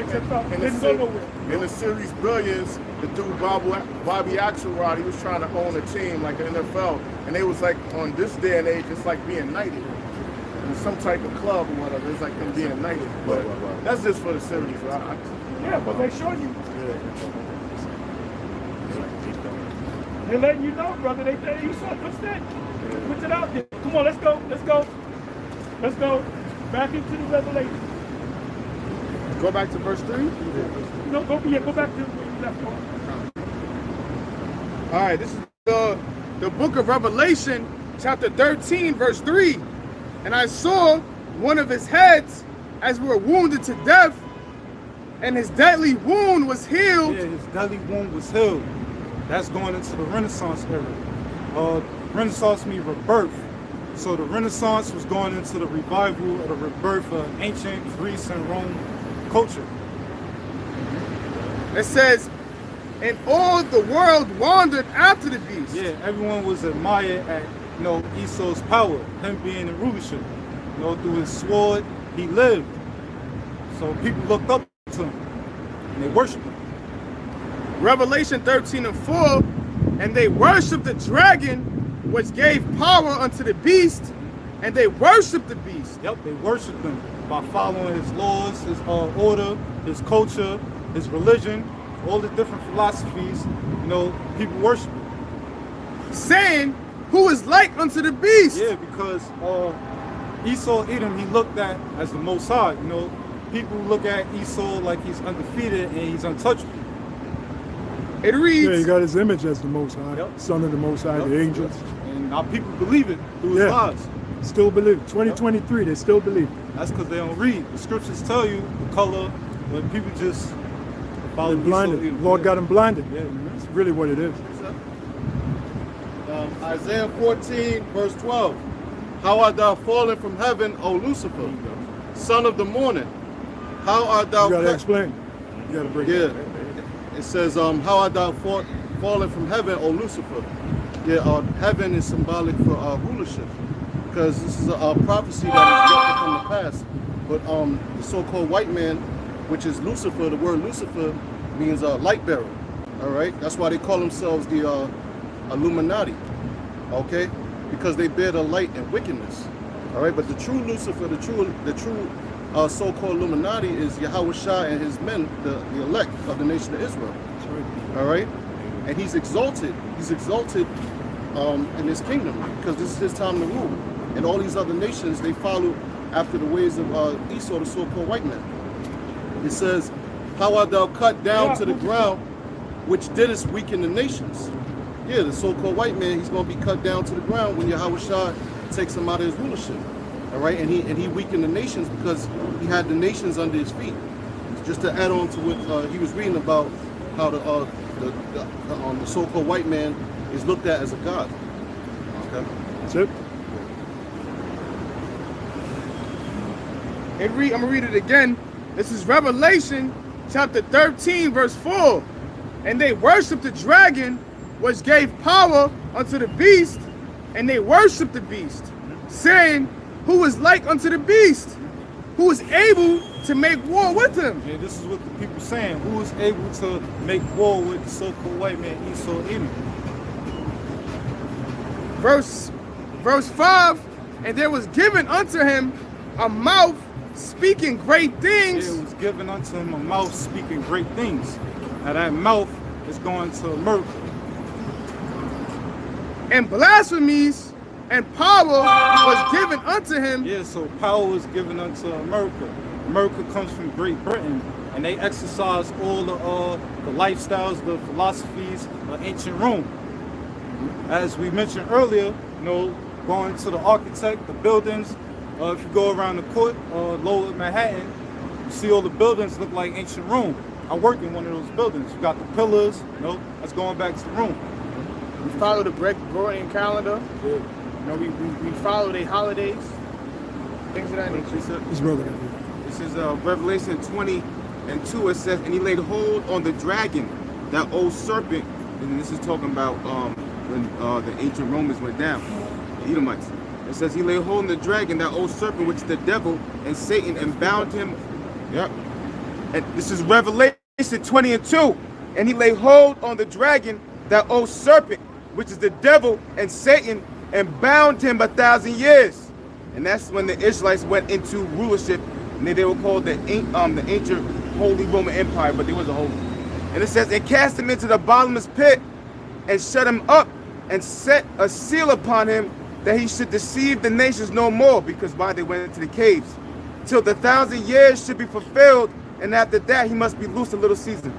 XFL. Didn't go nowhere. In the series Billions, the dude Bobby Axelrod, he was trying to own a team like the NFL, and they was like, on this day and age, it's like being knighted in some type of club or whatever. It's like them being knighted. But that's just for the series, right? Yeah, but they showed you. They're letting you know, brother. You saw that. Put it out there. Come on, let's go. Back into the Revelation. Go back to verse 3? No, go back to where you left off. All right, this is the book of Revelation, chapter 13, verse 3. And I saw one of his heads as were wounded to death, and his deadly wound was healed. Yeah, his deadly wound was healed. That's going into the Renaissance era. Renaissance means rebirth. So the Renaissance was going into the revival or the rebirth of ancient Greece and Rome culture. It says, and all the world wandered after the beast. Yeah, everyone was admired at Esau's power, him being in rulership. Through his sword, he lived. So people looked up to him and they worshiped him. Revelation 13 and 4, and they worshiped the dragon, which gave power unto the beast, and they worshiped the beast. Yep, they worshiped him by following his laws, his order, his culture, his religion, all the different philosophies. People worship him. Saying, who is like unto the beast? Yeah, because Esau, Edom, he looked at as the Most High. People look at Esau like he's undefeated and he's untouchable. It reads, yeah, he got his image as the Most High, Son of the Most High, the angels. And our people believe it through his lives. Still believe. 2023, they still believe. That's because they don't read. The scriptures tell you the color, but people just follow. They're blinded. Lord got them blinded. Yeah, that's really what it is. Isaiah 14, verse 12. How art thou fallen from heaven, O Lucifer, son of the morning? How art thou? You gotta explain. You gotta break it. It says, how art thou fallen from heaven, O Lucifer? Yeah, heaven is symbolic for rulership, because this is a prophecy that is yet to come to pass. But the so-called white man, which is Lucifer, the word Lucifer means light bearer. All right, that's why they call themselves the Illuminati. Okay, because they bear the light and wickedness. All right, but the true Lucifer, the true so-called Illuminati is YAHAWASHI and his men, the elect of the nation of Israel. All right, and he's exalted. He's exalted in his kingdom because this is his time to rule. And all these other nations, they follow after the ways of Esau, the so-called white man. It says, how art thou cut down to the ground, which didst weaken the nations? Yeah, the so-called white man, he's going to be cut down to the ground when YAHAWASHI takes him out of his rulership. All right, and he weakened the nations because he had the nations under his feet. Just to add on to what he was reading about, how the so-called white man is looked at as a god. Okay, that's it. I'm gonna read it again. This is Revelation chapter 13, verse 4. And they worshiped the dragon, which gave power unto the beast, and they worshiped the beast, saying, who is like unto the beast, who is able to make war with him. Yeah, this is what the people saying. Who is able to make war with the so-called white man, Esau, Edom? Verse 5, and there was given unto him a mouth speaking great things. It was given unto him a mouth speaking great things. Now that mouth is going to America. And blasphemies and power was given unto him. Yeah, so power was given unto America. America comes from Great Britain, and they exercise all the lifestyles, the philosophies of ancient Rome. As we mentioned earlier, you know, going to the architect, the buildings. If you go around the court, lower Manhattan, you see all the buildings look like ancient Rome. I work in one of those buildings. You got the pillars, you know, that's going back to Rome. We follow the Gregorian calendar. Yeah. You know, we follow their holidays, things of that nature. His brother. This is Revelation 20:2. It says, and he laid hold on the dragon, that old serpent. And this is talking about when the ancient Romans went down, the Edomites. It says he laid hold on the dragon, that old serpent, which is the devil and Satan, and bound him. Yep. And this is Revelation 20:2. And he laid hold on the dragon, that old serpent, which is the devil and Satan, and bound him 1,000 years. And that's when the Israelites went into rulership, and they were called the ancient Holy Roman Empire, but they wasn't holy. And it says, and cast him into the bottomless pit, and shut him up, and set a seal upon him, that he should deceive the nations no more, because why they went into the caves, till the 1,000 years should be fulfilled, and after that he must be loosed a little season.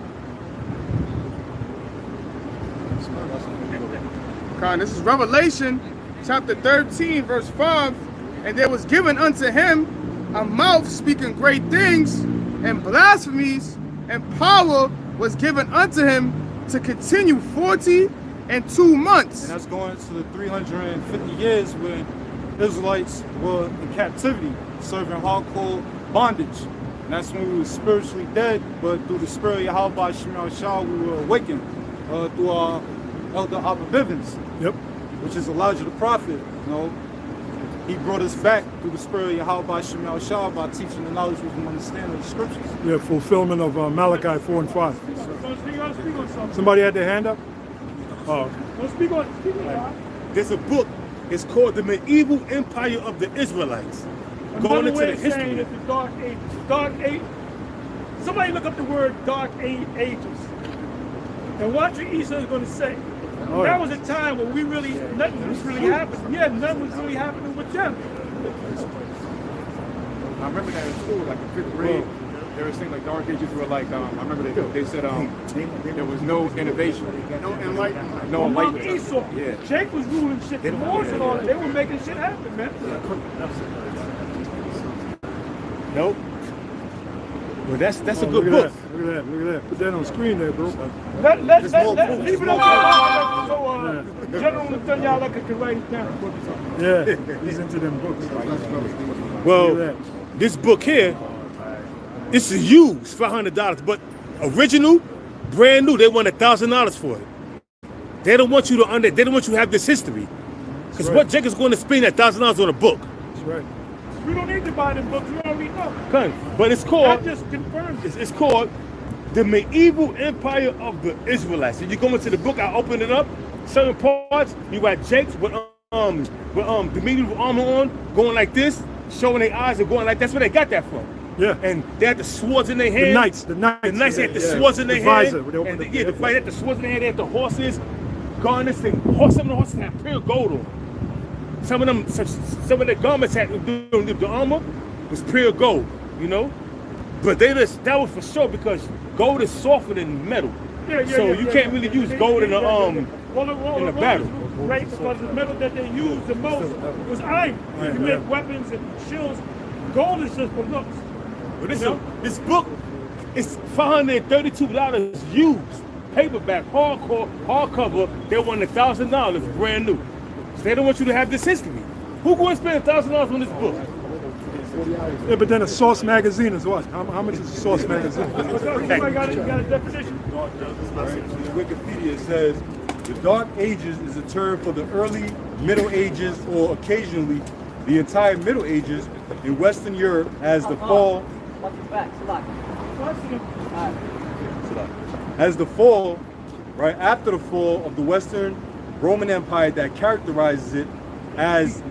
This is Revelation chapter 13, verse 5. And there was given unto him a mouth speaking great things and blasphemies, and power was given unto him to continue 42 months. And that's going to the 350 years when Israelites were in captivity, serving hardcore bondage. And that's when we were spiritually dead, but through the spirit of YAHAWASHI, we were awakened through our Elder Abba Bivens, which is Elijah the prophet. You know, he brought us back through the spirit of YAHAWASHI by teaching the knowledge we can understand of the scriptures. Yeah, fulfillment of Malachi 4 and 5. Somebody had their hand up? Oh, okay. There's a book. It's called The Medieval Empire of the Israelites. Going into the history. The Dark Ages. Dark Age. Somebody look up the word Dark Ages. And watch what Esau is going to say. Oh, that yeah. was a time where nothing was really happening. Yeah, nothing was really happening with them. I remember that in school, like in 5th grade, they were saying like Dark Ages were like, I remember they said there was no innovation. No enlightenment. No enlightenment. Esau. Yeah. Jake was ruling shit. They were making shit happen, man. Nope. Well, that's a good look book. At that, look at that. Put that on screen there, bro. Let's leave it up so General Nathaniel can write it down. Yeah, he's into them books. Well, this book here, this is used for $100, but original, brand new, they want $1,000 for it. They don't want you to they don't want you to have this history. Because what Jake is going to spend $1,000 on a book. That's right. We don't need to buy them books. We already know. But it's called. I just confirmed it. It's called The Medieval Empire of the Israelites. And you go into the book, I open it up. Certain parts, you got Jakes with the medieval armor on, going like this, showing their eyes and going like that's where they got that from. Yeah. And they had the swords in their hand. The knights had the swords in their hand. And the fight had the swords in their hand. They had the horses, garnets, and some of the horses had pure gold on. Some of the garments had the armor was pure gold, you know. But that was for sure because gold is softer than metal. So you can't really use gold in the battle. Right, because the metal that they used the most was iron. You make weapons and shields. Gold is just for looks. But this book is $532 used, paperback, hardcover. They want $1,000 brand new. So they don't want you to have this history. Who going to spend $1,000 on this book? Yeah, but then a Source magazine is what? How much is a Source magazine? You got a definition. Wikipedia says the Dark Ages is a term for the early Middle Ages or occasionally the entire Middle Ages in Western Europe as the fall. Right after the fall of the Western Roman Empire that characterizes it as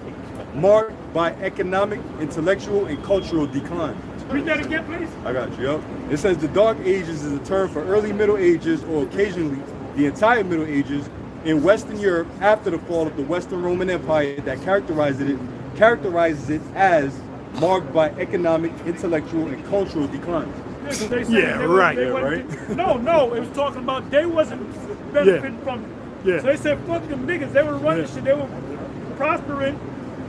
marked by economic, intellectual, and cultural decline. Read that again, please. I got you, yep. It says the Dark Ages is a term for early Middle Ages or occasionally the entire Middle Ages in Western Europe after the fall of the Western Roman Empire that characterizes it as marked by economic, intellectual, and cultural decline. Right. No, it was talking about they wasn't benefiting from it. Yeah. So they said, fuck them niggas. They were running shit. They were prospering.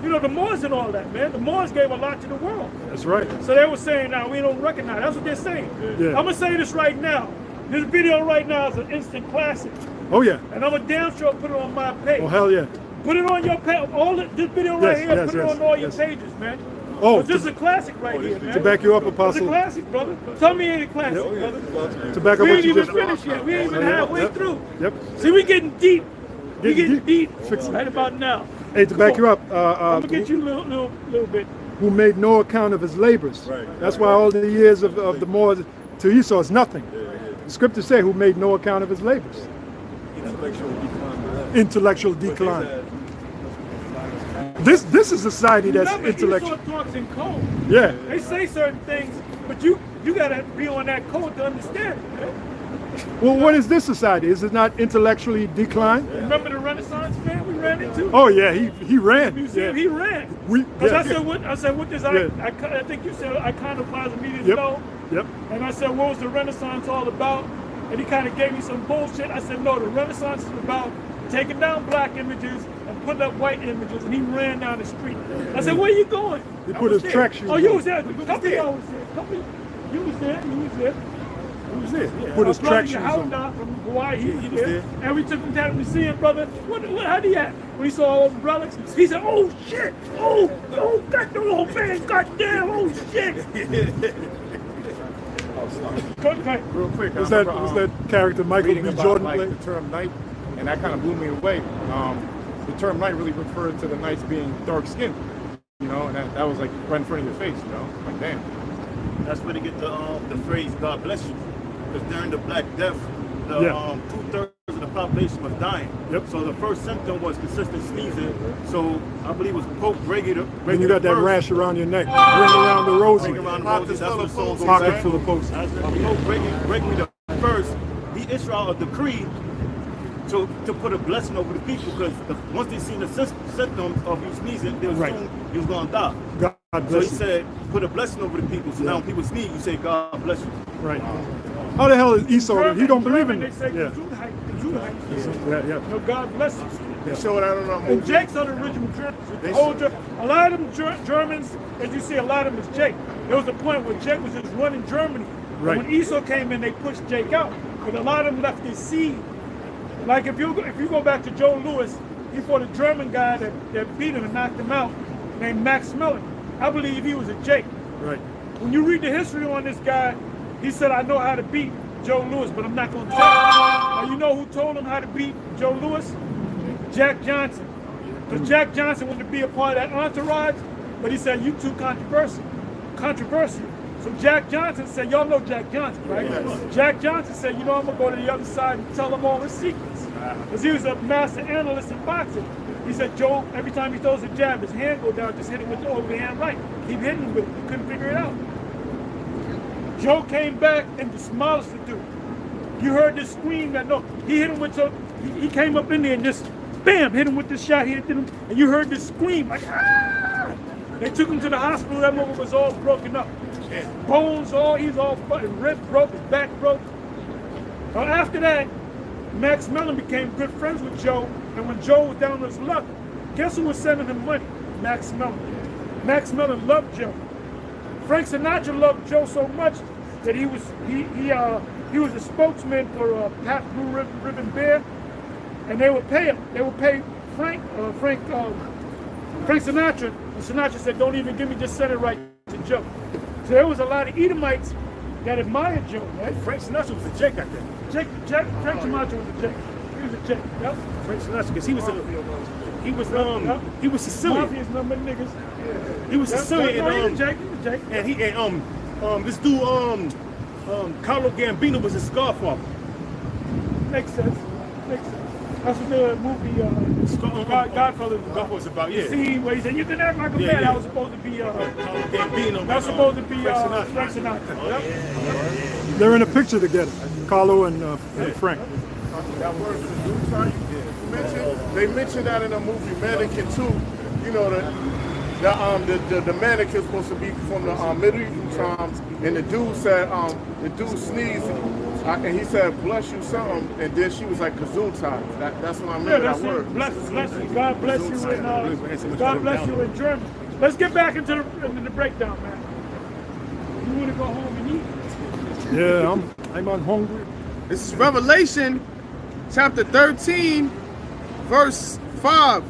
You know, the Moors and all that, man. The Moors gave a lot to the world. That's right. So they were saying, now we don't recognize. That's what they're saying. Yeah. I'm gonna say this right now. This video right now is an instant classic. Oh yeah. And I'm a damn sure put it on my page. Oh hell yeah. Put it on your page. This video right here. Put it on all your pages, man. Oh, this is a classic right here, man. To back you up, Apostle. It's a classic, brother. Tell me it ain't a classic, brother. To back up we what ain't you even just finished yet. We ain't even halfway through. Yep. See, we getting deep. We getting deep right about now. Hey, to back you up, I'm gonna get you a little bit. Who made no account of his labors. Right. That's why all the years of the Moors to Esau is nothing. The scriptures say who made no account of his labors. Intellectual decline. This is a society that's intellectual. Esau talks in code. Yeah. They say certain things, but you gotta be on that code to understand it, man. Well, what is this society? Is it not intellectually declined? Remember the Renaissance man we ran into? Oh yeah, he ran. Museum, he ran. I said, what does I think you said iconoclasm media stone. Yep. And I said, what was the Renaissance all about? And he kind of gave me some bullshit. I said, no, the Renaissance is about taking down black images and putting up white images. And he ran down the street. I said, where are you going? He put his track shoes on. Oh, you was there. Company I was there. You was there. You was there. He was there. Yeah. Put his track shoes on. From Hawaii, he was there. And we took him down to the museum, brother. How'd he act? When he saw all the relics, he said, oh shit! Oh, God, the old man, goddamn, oh shit! Real quick, was that character Michael B. Jordan played? The term knight, and that kind of blew me away. The term knight really referred to the knights being dark skinned, you know, and that was like right in front of your face, you know, like damn. That's where they get the phrase "God bless you," because during the Black Death, the 2/3 of the population was dying. Yep. So the first symptom was consistent sneezing. So I believe it was Pope Gregory the Then you got that rash around your neck. Ring around the rosy. Ring around the rosy. That's what the song goes Pocket back. full of posts. Pope Gregory the first, he issued out a decree to put a blessing over the people, because once they seen the symptoms of you sneezing, they was assumed you was gonna die. God bless so he you. said, put a blessing over the people. So now when people sneeze, you say, God bless you. Right. How the hell is Esau? He don't believe in They it. say Yeah. No, God bless you. They showed that on our And movie. Jake's are the original Germans. A lot of them Germans, as you see, a lot of them is Jake. There was a point where Jake was just running Germany. Right. When Esau came in, they pushed Jake out. But a lot of them left his seed. Like if you go back to Joe Louis, he fought a German guy that beat him and knocked him out, named Max Mellon. I believe he was a Jake. Right. When you read the history on this guy, he said, I know how to beat Joe Louis, but I'm not going to tell you. Now, you know who told him how to beat Joe Louis? Jack Johnson. Because Jack Johnson wanted to be a part of that entourage, but he said, you too controversial. So Jack Johnson said, y'all know Jack Johnson, right? Yes. Jack Johnson said, you know, I'm going to go to the other side and tell them all his secrets. Because he was a master analyst in boxing. He said, Joe, every time he throws a jab, his hand go down, just hit him with the overhand right. Keep hitting him with it. He couldn't figure it out. Joe came back and demolished the dude. You heard this scream that he hit him with he came up in there and just bam, hit him with this shot, hit him, and you heard this scream like ah! They took him to the hospital. That moment was all broken up. Bones, he's all fucking rib broke, his back broke. After that, Max Mellon became good friends with Joe, and when Joe was down on his luck, guess who was sending him money? Max Mellon. Max Mellon loved Joe. Frank Sinatra loved Joe so much that he was a spokesman for Pat Blue Ribbon Bear, and they would pay him. They would pay Frank Sinatra, and Sinatra said, "Don't even give me, just send it right to Joe." So there was a lot of Edomites that admired Joe, right? Frank Sinatra was a Jake, I think. Frank Sinatra was a Jake. He was a Jake. Yep. Frank Sinatra, because he was Sicilian. Mafia's number niggas. He was Sicilian, and Jake. This dude, Carlo Gambino was his scarfather. Makes sense. That's what the movie Godfather was about. Yeah. See where he said, "You can act like a man." That was supposed to be Gambino. That was supposed to be Frank Sinatra. Yep. They're in a picture together, Carlo and Frank. That word seduce, they mentioned that in the movie Mannequin 2. You know, the mannequin's supposed to be from the medieval times, and the dude said the dude sneezed. And he said, bless you something, and then she was like, Gesundheit. That's when I remember that word. Bless you. God bless you in God bless you in German. Let's get back into the breakdown, man. You want to go home and eat? Yeah, I'm hungry. This is Revelation chapter 13, verse 5.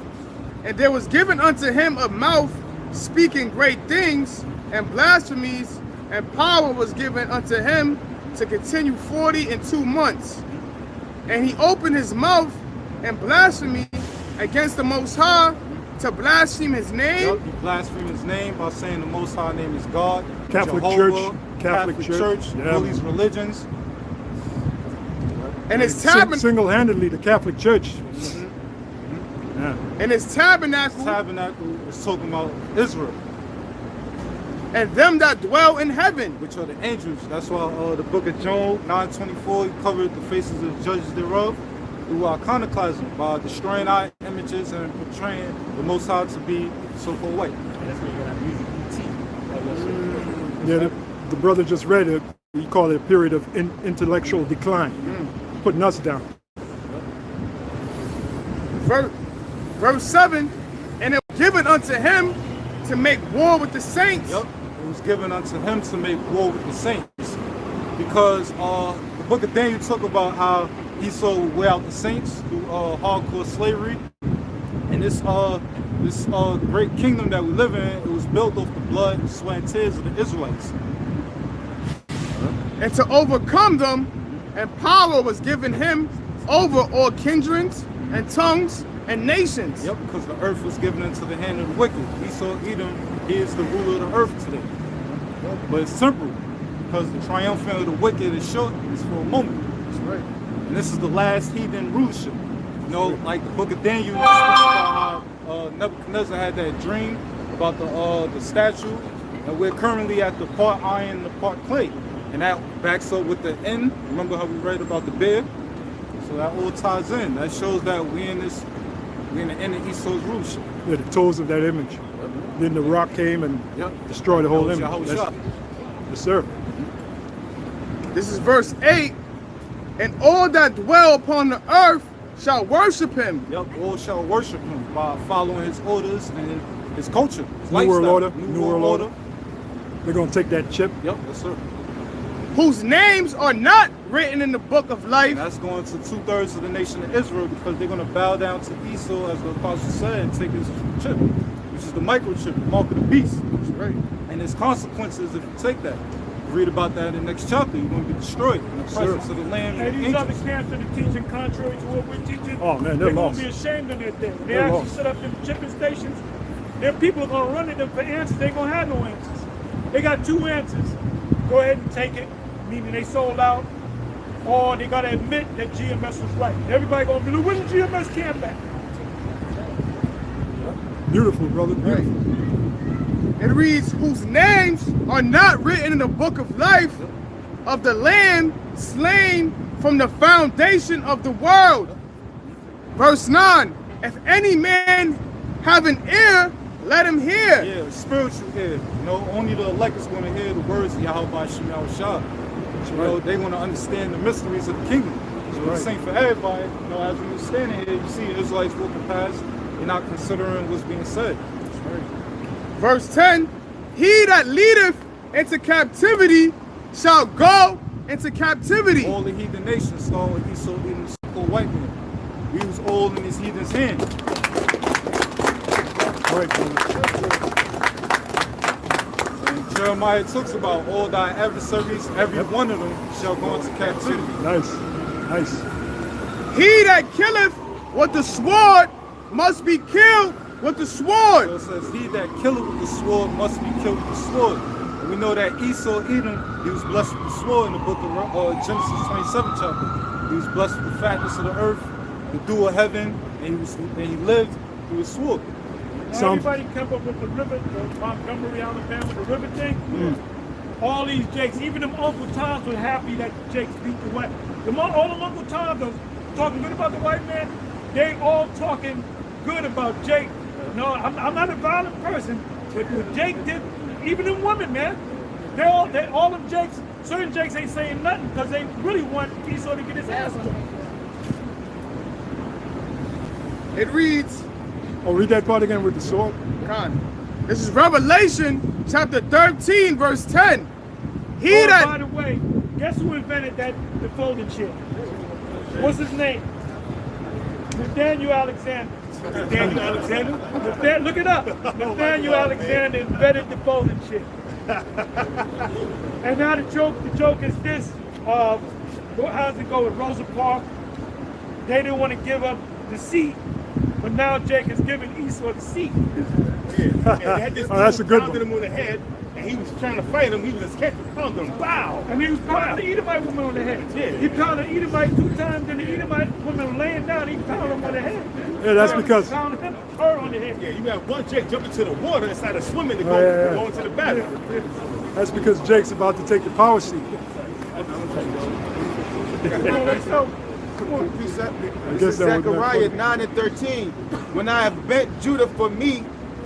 And there was given unto him a mouth speaking great things and blasphemies, and power was given unto him to continue 42 months. And he opened his mouth and blasphemy against the Most High, to blaspheme his name. Yep, he blasphemed his name by saying the Most High name is God. Catholic Jehovah, Church. Catholic Church. Yeah. All these religions. And his tabernacle. Single-handedly, the Catholic Church. Yeah. And his tabernacle. Tabernacle is talking about Israel. And them that dwell in heaven. Which are the angels. That's why the book of Job 9:24, he covered the faces of the judges thereof through iconoclasm by destroying our images and portraying the Most High to be so-called white. That's where you're going to use ET. Yeah, the brother just read it. We call it a period of intellectual decline, putting us down. Verse 7, and it was given unto him to make war with the saints. Yep, it was given unto him to make war with the saints. Because the book of Daniel talk about how Esau would wear out the saints through hardcore slavery. And this great kingdom that we live in, it was built off the blood and sweat and tears of the Israelites. And to overcome them, and power was given him over all kindreds and tongues and nations. Yep, because the earth was given into the hand of the wicked. Esau, Edom, he is the ruler of the earth today. But it's temporal, because the triumphant of the wicked is short, it's for a moment. That's right. And this is the last heathen rulership. You know, like the book of Daniel, speaks about how Nebuchadnezzar had that dream about the statue, and we're currently at the part iron and the part clay. And that backs up with the end. Remember how we read about the bear? So that all ties in. That shows that we're in the end of Esau's rulership. Yeah, the toes of that image. Then the rock came and destroyed the whole image. Yes, sir. This is verse 8. And all that dwell upon the earth shall worship him. Yep, all shall worship him by following his orders and his culture, his New World Order. New World Order. They're going to take that chip. Yep, yes, sir. Whose names are not written in the book of life. And that's going to 2/3 of the nation of Israel, because they're going to bow down to Esau, as the apostle said, and take his chip, which is the microchip, the mark of the beast. That's right. And there's consequences if you take that. Read about that in the next chapter. You're going to be destroyed in the presence of the Lamb and these angels. other camps that are teaching contrary to what we're teaching, oh man, they're going lost. to be ashamed of their thing. They They're actually lost. set up them chipping stations. Their people are going to run to them for answers. They ain't going to have no answers. They got two answers. Go ahead and take it, meaning they sold out, or they got to admit that GMS was right. Everybody going to be, where's the GMS camp at? Beautiful, brother. Beautiful. It reads, whose names are not written in the book of life of the Lamb slain from the foundation of the world. Verse 9, if any man have an ear, let him hear. Yeah, spiritual ear. You know, only the elect is going to hear the words of YAHAWASHI. You know, they're going to understand the mysteries of the kingdom. So it's saying for everybody, you know, as we're standing here, you see Israelites walking past, you're not considering what's being said. Verse 10, he that leadeth into captivity shall go into captivity. All the heathen nations saw Esau being the so-called white man. We was all in his heathen's hand. And Jeremiah talks about all thy adversaries, every one of them shall go into captivity. Nice, nice. He that killeth with the sword must be killed with the sword. So it says, he that killeth with the sword must be killed with the sword. And we know that Esau, Edom, he was blessed with the sword in the book of Genesis 27 chapter. He was blessed with the fatness of the earth, the dew of heaven, and he lived through his sword. Everybody come up with the river, the Montgomery, Alabama, the river thing. All these Jakes, even them Uncle Toms were happy that the Jakes beat the white. All them Uncle Toms was talking good about the white man. They all talking good about Jake. No, I'm not a violent person, but what Jake did, even them women, man, all them Jakes certain Jakes ain't saying nothing because they really want Esau to get his ass whooped. It reads, Oh, read that part again with the sword. Con. This is Revelation chapter 13, verse 10. He Oh, that... by the way, guess who invented the folding chair? What's his name? Nathaniel Alexander. Nathaniel Alexander? Look it up. Nathaniel Alexander invented the folding chair. And now the joke is this. How's it go with Rosa Parks? They didn't want to give up the seat, but now Jake is giving Esau the seat. Yeah. And they had this that's a good pounded one. him on the head, and he was trying to fight him. He was just catching, pounding him. Wow! And he was pounding the Edomite woman on the head. Yeah. He pounded the Edomite 2 times, and the Edomite woman laying down, he pounded him on the head. Yeah, that's because... He pounded her on the head. Yeah, you have one Jake jump into the water instead of swimming to go into the battle. That's because Jake's about to take the power seat. Let's go. This is Zechariah 9 and 13. When I have bent Judah for me,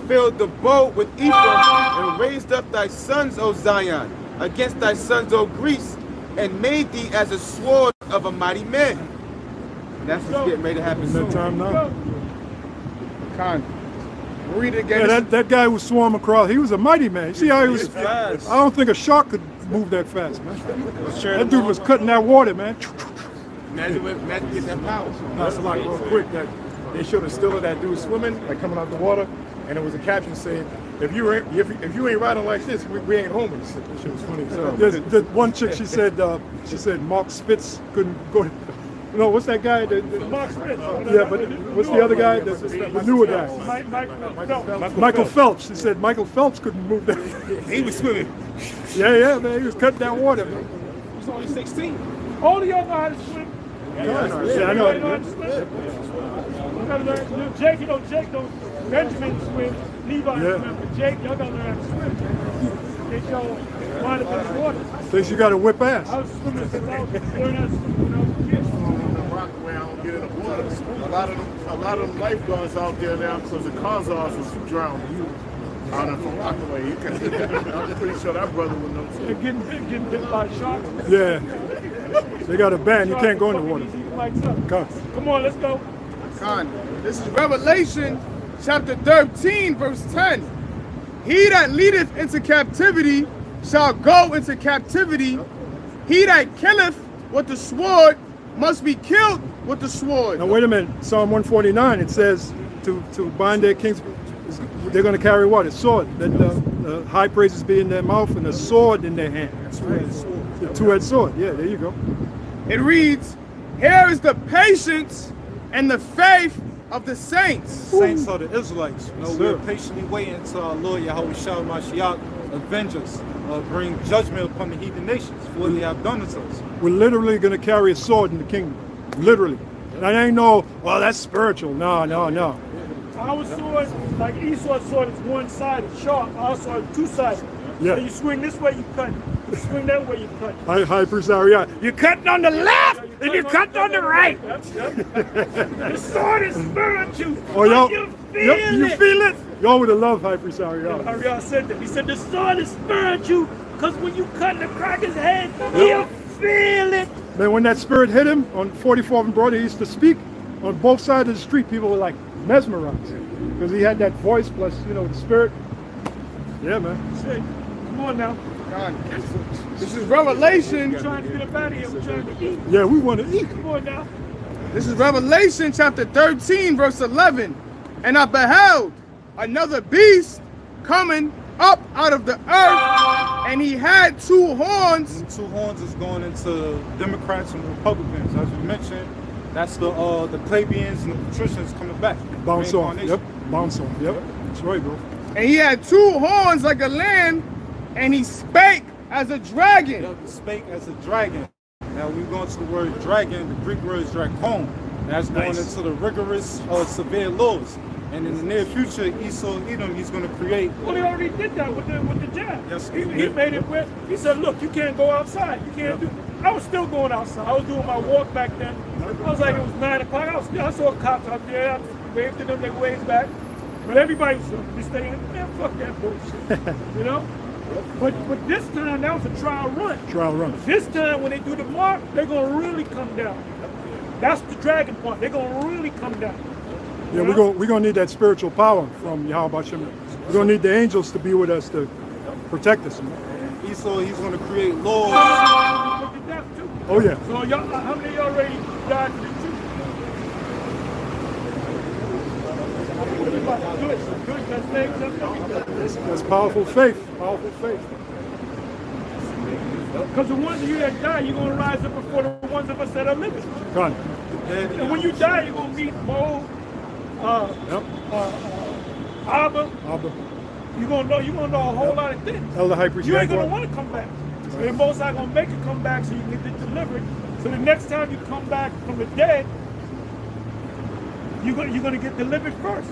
filled the bow with Ephraim, and raised up thy sons, O Zion, against thy sons, O Greece, and made thee as a sword of a mighty man. And that's what's getting ready to happen soon. That time now. Con. Read it again. Yeah, that guy who swam across, he was a mighty man. You see how he was? I don't think a shark could move that fast, man. That dude was cutting that water, man. Imagine getting that power. That's a lot real quick that they showed a still of that dude swimming, like coming out the water, and it was a caption saying, if you ain't riding like this, we ain't homies. That shit was funny. So, The one chick, she said Mark Spitz couldn't go. No, what's that guy? Mark Spitz. Yeah, but what's the other guy? The newer guy. Michael Phelps. She said Michael Phelps couldn't move that. He was swimming. Yeah, man, he was cutting that water, man. He was only 16. All of y'all know how to swim. Yeah, I know. You gotta learn. Jake, Jake don't. Benjamin swim. Levi swim. But Jake, y'all gotta learn how to swim. Get y'all wind up in the water. Thinks you gotta whip ass. I was swimming since I was learning how to swim when I was a kid. Rockaway, I don't get in the water. A lot of them lifeguards out there now because the cars are drowning. Out of from Rockaway. I'm pretty sure that brother would know too. They're getting bit by sharks. Yeah. They got a ban. You can't go in the water. Come on, let's go. Con. This is Revelation chapter 13, verse 10. He that leadeth into captivity shall go into captivity. He that killeth with the sword must be killed with the sword. Now wait a minute. Psalm 149, it says to bind their kings, they're going to carry what? A sword. That high praises be in their mouth and a sword in their hand. The two-edged sword. Yeah, there you go. It reads, here is the patience and the faith of the saints. Saints are the Israelites. We're patiently waiting until our Lord YAHAWASHI avenge us, bring judgment upon the heathen nations for what they have done to us. We're literally going to carry a sword in the kingdom. Literally. And I ain't no, well, that's spiritual. No. Our sword, like Esau's sword, is one-sided, sharp. Our sword is two-sided. Yeah. So you swing this way, you cut. You swing that way, you cut. High Priest Ariah, you're cutting on the left and you're cutting on the right. The sword is spiritual. Oh, y'all, you feel you it. feel it? Y'all would have loved High Priest Ariah. Ariah said that. He said the sword is spiritual because when you cut the cracker's head, you feel it. Man, when that spirit hit him on 44th and Broad, he used to speak on both sides of the street. People were like mesmerized because he had that voice plus, the spirit. Yeah, man. Shit. Come on now. This is Revelation. We're trying to get up out of here. We're trying to eat. Yeah, we want to eat. Come on now. This is Revelation chapter 13, verse 11. And I beheld another beast coming up out of the earth, and he had 2 horns. And 2 horns is going into Democrats and Republicans. As we mentioned, that's the plebeians and the patricians coming back. Bounce off. Yep. Bounce off. Yep. That's right, bro. And he had 2 horns like a lamb, and he spake as a dragon. Yep, he spake as a dragon. Now we're going to the word dragon. The Greek word is drakon. That's going into the rigorous severe laws. And in the near future, Esau Edom, he's going to create. Well, he already did that with the jab. Yes, he made it where he said, look, you can't go outside. You can't do. I was still going outside. I was doing my walk back then. I was like, it was 9 o'clock. I saw cops out there. I waved to them, they waved back. But everybody was staying. Man, fuck that bullshit. But this time, that was a trial run. Trial run. This time, when they do the mark, they're going to really come down. That's the dragon part. They're going to really come down. Yeah, we're gonna need that spiritual power from YAHAWASHI. We're gonna need the angels to be with us to protect us. Esau, he's gonna create laws. Oh yeah. So y'all, how many of y'all already died for the truth? Good. That's powerful faith. Powerful faith. Because the ones of you that die, you're gonna rise up before the ones of us that are living. Right. And when you die, you're gonna meet Mo. Abba. You're gonna know a whole lot of things. Elder High Priest. You ain't gonna want to come back. So the Most High gonna make you come back so you can get delivered. So the next time you come back from the dead, you're gonna get delivered first.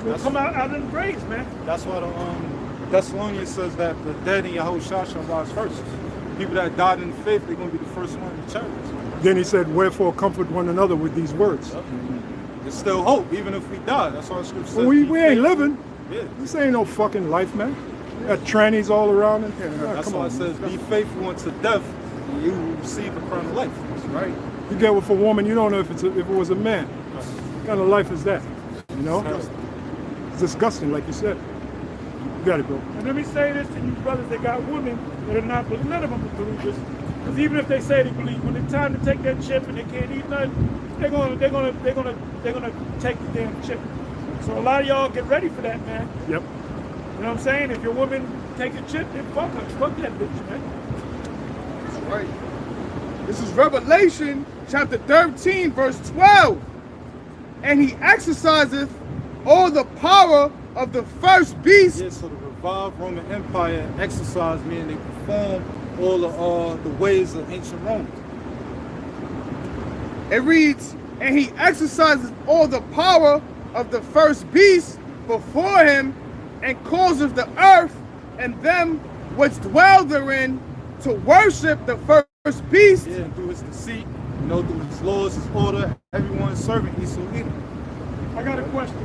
You'll come out of the graves, man. That's why the Thessalonians says that the dead in Yahushua shall rise first. People that died in faith, they're gonna be the first one in the chariots. Then he said, "Wherefore comfort one another with these words." There's still hope, even if we die. That's what the scripture says. Well, we ain't living. Yeah. This ain't no fucking life, man. Got trannies all around in here. That's why it says, be faithful unto death, and you will receive the crown of life. That's right. You get with a woman, you don't know if it was a man. What kind of life is that? You know? It's disgusting, like you said. You got it, bro. And let me say this to you brothers that got women that are not, none of them are believers. Because even if they say they believe, when it's time to take that chip and they can't eat nothing, they're gonna take the damn chip. So a lot of y'all get ready for that, man. Yep. You know what I'm saying? If your woman take a chip, then fuck her. Fuck that bitch, man. That's right. This is Revelation chapter 13, verse 12. And he exerciseth all the power of the first beast. Yeah, so the revived Roman Empire exercised, meaning they performed all the ways of ancient Rome. It reads, and he exercises all the power of the first beast before him, and causeth the earth and them which dwell therein to worship the first beast. Yeah, through his deceit, through his laws, his order, everyone serving Esau Edom. I got a question.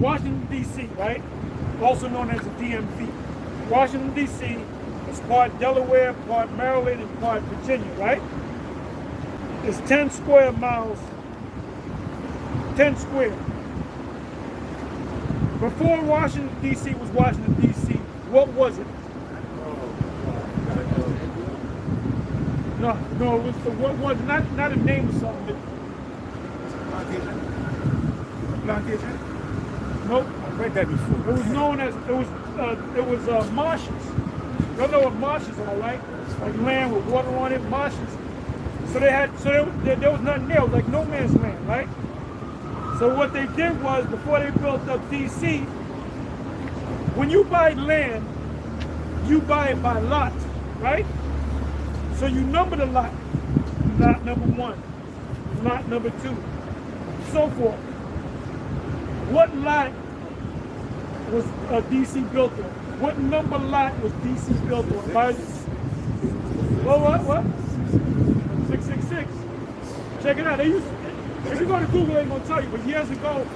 Washington, D.C., right? Also known as the DMV. Washington, D.C. is part Delaware, part Maryland, and part Virginia, right? It's 10 square miles, 10 square. Before Washington, D.C. was Washington, D.C., what was it? No, it was what was not a name of something. Nope. I read that before. It was known as it was marshes. Y'all know what marshes are, right? Like land with water on it, marshes. So there was nothing there. It was like no man's land, right? So what they did was, before they built up DC, when you buy land, you buy it by lot, right? So you number the lot. Lot number 1, lot number 2, so forth. What lot was DC built on? What number lot was DC built on? What? 666. Check it out. If you go to Google, they're going to tell you. But years ago,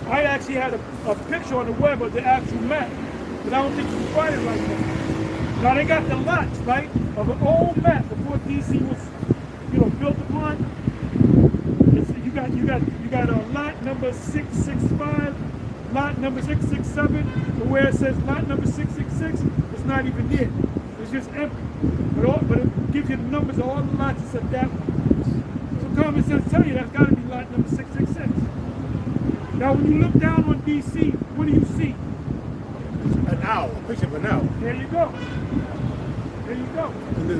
I actually had a picture on the web of the actual map. But I don't think you can find it right now. Now they got the lots, right, of an old map before DC was, built upon. You got a lot number 665, lot number 667, and where it says lot number 666, it's not even there. It's just empty. But it gives you the numbers of all the lots that said that one. So common sense tell you that's got to be lot number 666. Now when you look down on DC, what do you see? An owl, a picture of an owl. There you go. There you go.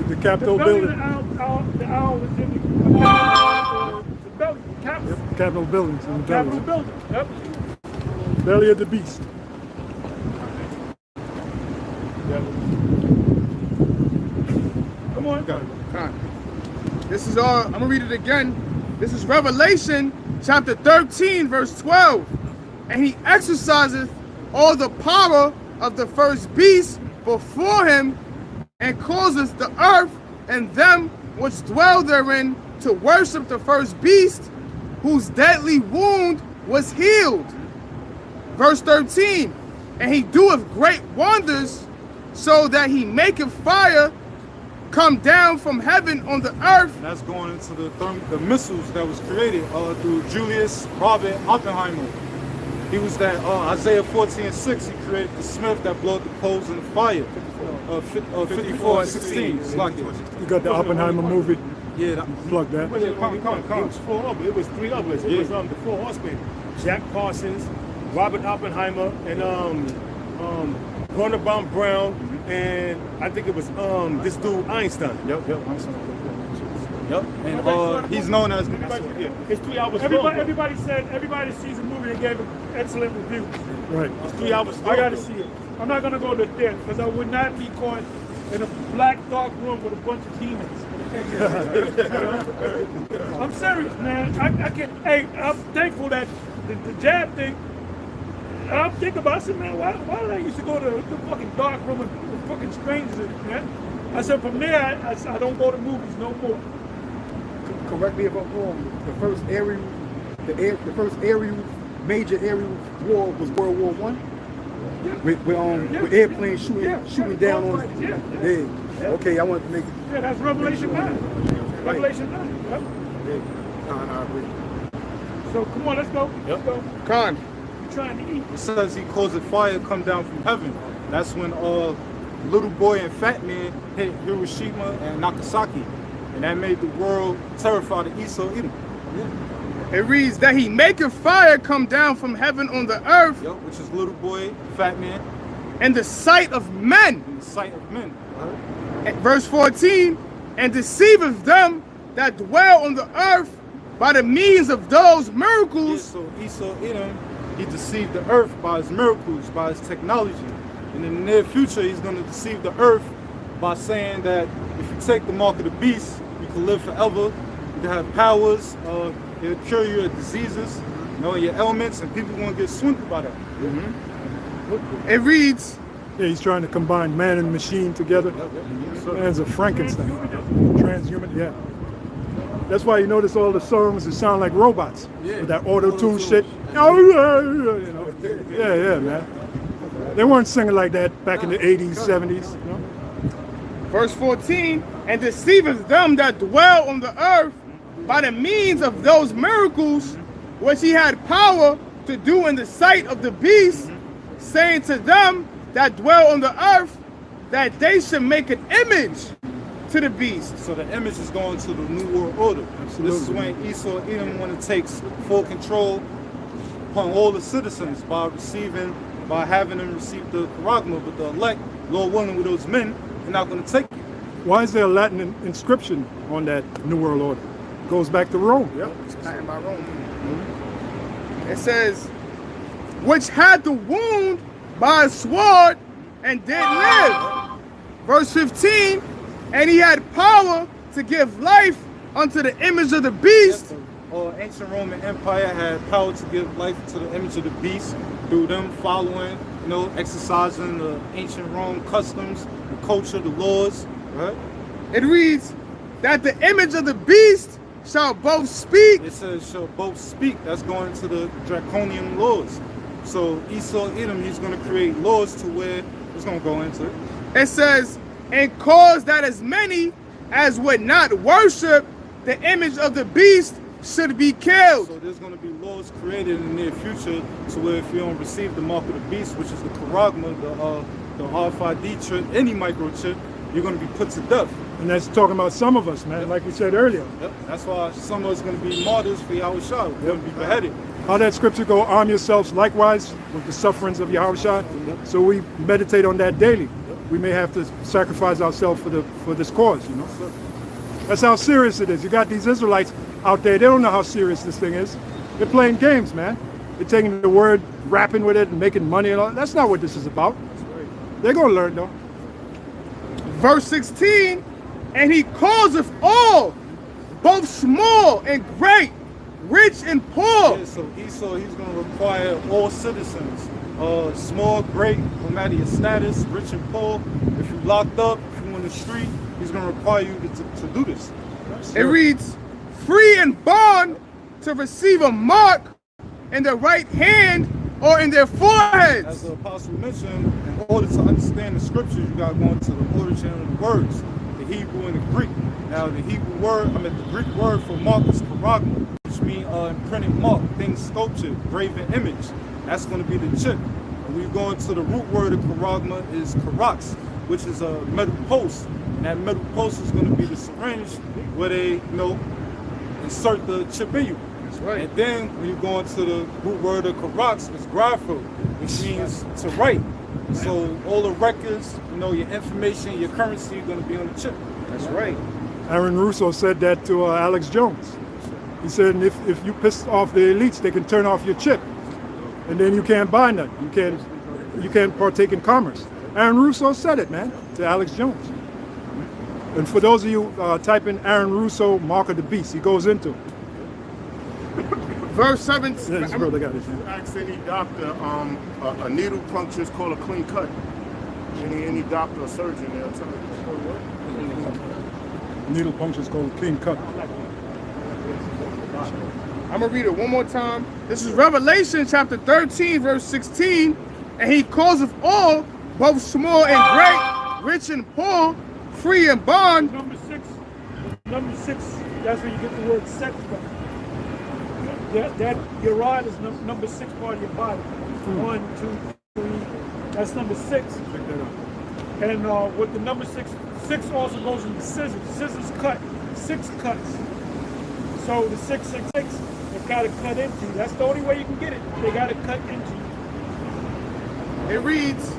The Capitol building. The owl is in the belly, the Capitol. Yep, Capitol buildings in the Capitol building. Yep. Belly of the beast. Come on. This is I'm gonna read it again. This is Revelation chapter 13, verse 12. And he exerciseth all the power of the first beast before him, and causeth the earth and them which dwell therein to worship the first beast, whose deadly wound was healed. Verse 13. and he doeth great wonders, so that he maketh fire come down from heaven on the earth. And that's going into the missiles that was created through Julius Robert Oppenheimer. He was that Isaiah 14:6. He created the smith that blowed the coals in the fire. 54:16. It's like it. You got the Oppenheimer movie. Yeah, plug that. It was 4 others. It was 3 others. It was the 4 horsemen: Jack Parsons, Robert Oppenheimer, and Werner von Braun, and I think it was this dude Einstein. Yep, Einstein. Yep, and he's known as. Yeah, it's 3 hours. Everybody sees the movie and gave it excellent reviews. Right. It's 3 hours. I got to see it. I'm not gonna go to theater because I would not be caught in a black dark room with a bunch of demons. I'm serious, man. I can't. Hey, I'm thankful that the jab thing. I'm thinking about it. I said, man, why did I used to go to the fucking dark room with fucking strangers, man? I said, from there, I don't go to movies no more. Correct me if I'm wrong. The first major aerial war was World War I. Yeah. With airplanes shooting down on. Yeah. Okay, I wanted to make it. Yeah, that's Revelation 9. Revelation 9. Yep. I agree. So come on, let's go. Let's go. Con. You're trying to eat. It says he caused a fire come down from heaven. That's when Little Boy and Fat Man hit Hiroshima and Nagasaki. And that made the world terrified of Esau Edom. It reads that he maketh fire come down from heaven on the earth. Yep, which is Little Boy, Fat Man. In the sight of men. In the sight of men. Verse 14, and deceiveth them that dwell on the earth by the means of those miracles. Yeah, so Esau Edom, he deceived the earth by his miracles, by his technology. And in the near future, he's going to deceive the earth by saying that if you take the mark of the beast, you can live forever, you can have powers, it'll cure your diseases, your ailments, and people won't get swindled by that. It reads, yeah, he's trying to combine man and machine together. Man's a Frankenstein. Transhuman, yeah. That's why you notice all the songs that sound like robots. With that auto-tune shit. Yeah, man. They weren't singing like that back in the 80s, 70s. You know? Verse 14, and deceiveth them that dwell on the earth by the means of those miracles which he had power to do in the sight of the beast, saying to them that dwell on the earth that they should make an image to the beast. So the image is going to the New World Order. Absolutely. This is when Esau Edom want to take full control upon all the citizens by having them receive the charagma, but the elect, Lord willing, with those men, they're not going to take it. Why is there a Latin inscription on that New World Order? It goes back to Rome. Yep, it's patented by Rome. It says, which had the wound by a sword and did live. Verse 15, and he had power to give life unto the image of the beast. Ancient Roman Empire had power to give life to the image of the beast through them following, exercising the ancient Rome customs, the culture, the laws. Right? It reads that the image of the beast shall both speak. It says shall both speak. That's going to the draconian laws. So Esau Edom, he's going to create laws to where it's going to go into it. It says, and cause that as many as would not worship the image of the beast should be killed. So there's going to be laws created in the near future to where if you don't receive the mark of the beast, which is the charagma, the RFID chip, any microchip, you're going to be put to death. And that's talking about some of us, man, like we said earlier. Yep. That's why some of us are going to be martyrs for YAHAWASHI. We're going to be beheaded. How that scripture go, arm yourselves likewise with the sufferings of YAHAWASHI. So we meditate on that daily. We may have to sacrifice ourselves for this cause, That's how serious it is. You got these Israelites out there, they don't know how serious this thing is. They're playing games, man. They're taking the word, rapping with it, and making money and all. That's not what this is about. They're going to learn, though. Verse 16, and he causeth all, both small and great, rich and poor. Yeah, so Esau, he's going to require all citizens, small, great, no matter your status, rich and poor. If you're locked up, if you're on the street, he's going to require you to do this. It reads, free and bond to receive a mark in the right hand or in their foreheads. As the apostle mentioned, in order to understand the scriptures, you got to go into the origin of the words, the Hebrew and the Greek. Now, the Hebrew word, the Greek word for mark is charagma, which means imprinted mark, things sculptured, graven image. That's going to be the chip. And we go into the root word of charagma is charax, which is a metal post. And that metal post is going to be the syringe where they, insert the chip in you. That's right. And then when you go into the root word of charax, it's grapho, which means to write. So all the records, your information, your currency, are going to be on the chip. That's right. Aaron Russo said that to Alex Jones. He said, if you piss off the elites, they can turn off your chip, and then you can't buy nothing. You can't partake in commerce. Aaron Russo said it, man, to Alex Jones. And for those of you, type in Aaron Russo, Mark of the Beast. He goes into it. Verse 17. Yeah, this brother got it. Ask any doctor, a needle puncture is called a clean cut. Any doctor or surgeon, they'll tell you. Needle puncture is called a clean cut. I'm going to read it one more time. This is Revelation chapter 13, verse 16. And he calls of all, both small and great, rich and poor, free and bond. Number six, that's where you get the word sex from. That your rod is number 6 part of your body. 1, 2, 3, that's number 6. And with the number 6 also goes into scissors. Scissors cut, 6 cuts. So the 666, they've got to cut into. That's the only way you can get it. They got to cut into. It reads,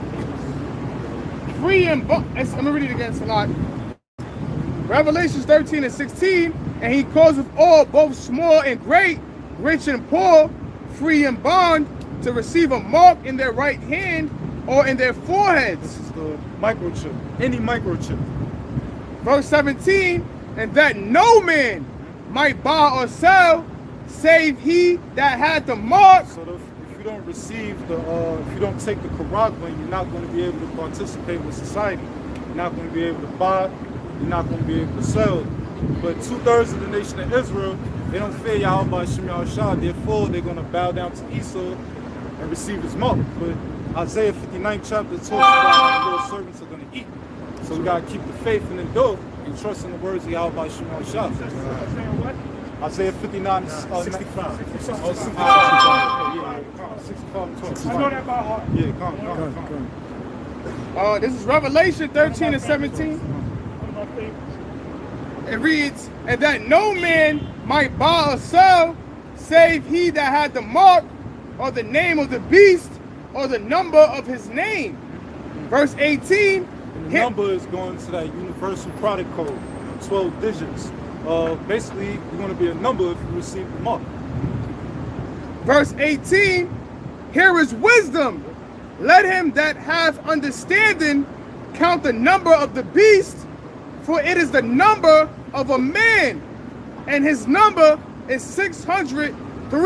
free and bond. I'm going to read it again, it's a lot. Revelations 13 and 16, and he calls of all, both small and great, rich and poor, free and bond, to receive a mark in their right hand or in their foreheads. This is the microchip, any microchip. Verse 17, and that no man might buy or sell, save he that had the mark. So if you don't receive if you don't take the charagma, you're not going to be able to participate with society. You're not going to be able to buy. You're not going to be able to sell. But 2/3 of the nation of Israel, they don't fear YAHAWASHI. Therefore, they're going to bow down to Esau and receive his mark. But Isaiah 59 chapter talks about how the Lord's servants are going to eat. So we got to keep the faith and endure and trust in the words of YAHAWASHI. Isaiah 59, 65. 65. I know that by heart. Yeah, come. This is Revelation 13 and 17. It reads, and that no man might buy or sell, save he that had the mark, or the name of the beast, or the number of his name. Verse 18. And the number is going to that universal product code, 12 digits. Basically, you're going to be a number if you receive the mark. Verse 18. Here is wisdom. Let him that hath understanding count the number of the beast, for it is the number of a man, and his number is 666. Now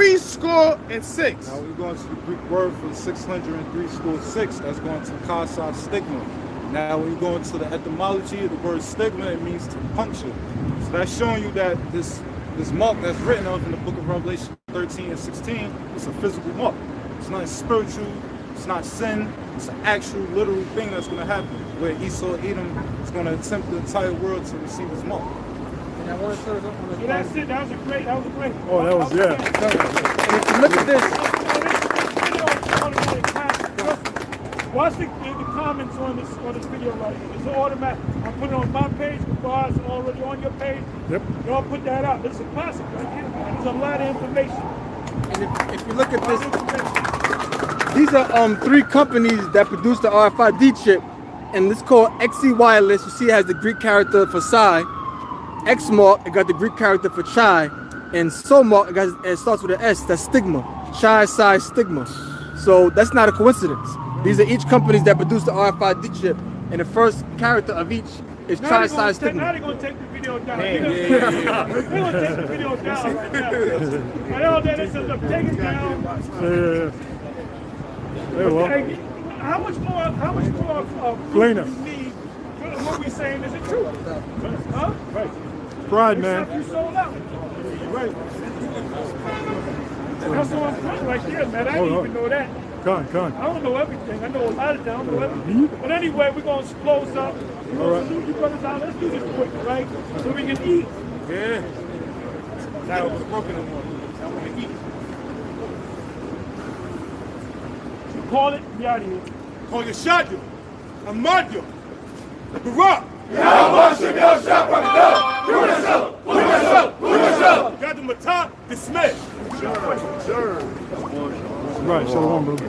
we're going to the Greek word for 666. That's going to kasa stigma. Now when you go into the etymology of the word stigma, it means to puncture. So that's showing you that this mark that's written of in the book of Revelation 13 and 16 is a physical mark. It's not spiritual. It's not sin. It's an actual, literal thing that's going to happen, where Esau, Edom is going to tempt the entire world to receive his mark. And I want to start off on the That's it. That was great. Oh, that was, yeah. And if you look at this. Watch the comments on this video right here. It's automatic. I put it on my page. The bars are already on your page. Yep. Y'all put that out. This is a classic right here. There's a lot of information. And if you look at this, these are 3 companies that produce the RFID chip, and it's called XC Wireless. You see, it has the Greek character for Psi. Xmark, it got the Greek character for Chi, and Somark, it starts with an S. That's stigma. Chi, Psi, stigma. So that's not a coincidence. These are each companies that produce the RFID chip, and the first character of each is Chi, Psi, stigma. Now they're going to take the video down. They're going to take the video down right now. I know that this is a take it down. How much more Cleaner. you need? What we saying is it true? Huh? Pride, man. You sold out. Right. That's all I'm saying right there, man. I didn't even know that. Con. I don't know everything. I know a lot of things. I don't know everything. But anyway, we're going to close up. We're going to salute you brothers out. Let's do this quick, right? So we can eat. Yeah. Now it's broken no more. I want to eat. You call it, we out of here. Call your shot, you. Amadio. Barak. YAHAWASHI, YAHAWASHI, Got the Matah, dismissed. Right, shalom, brother.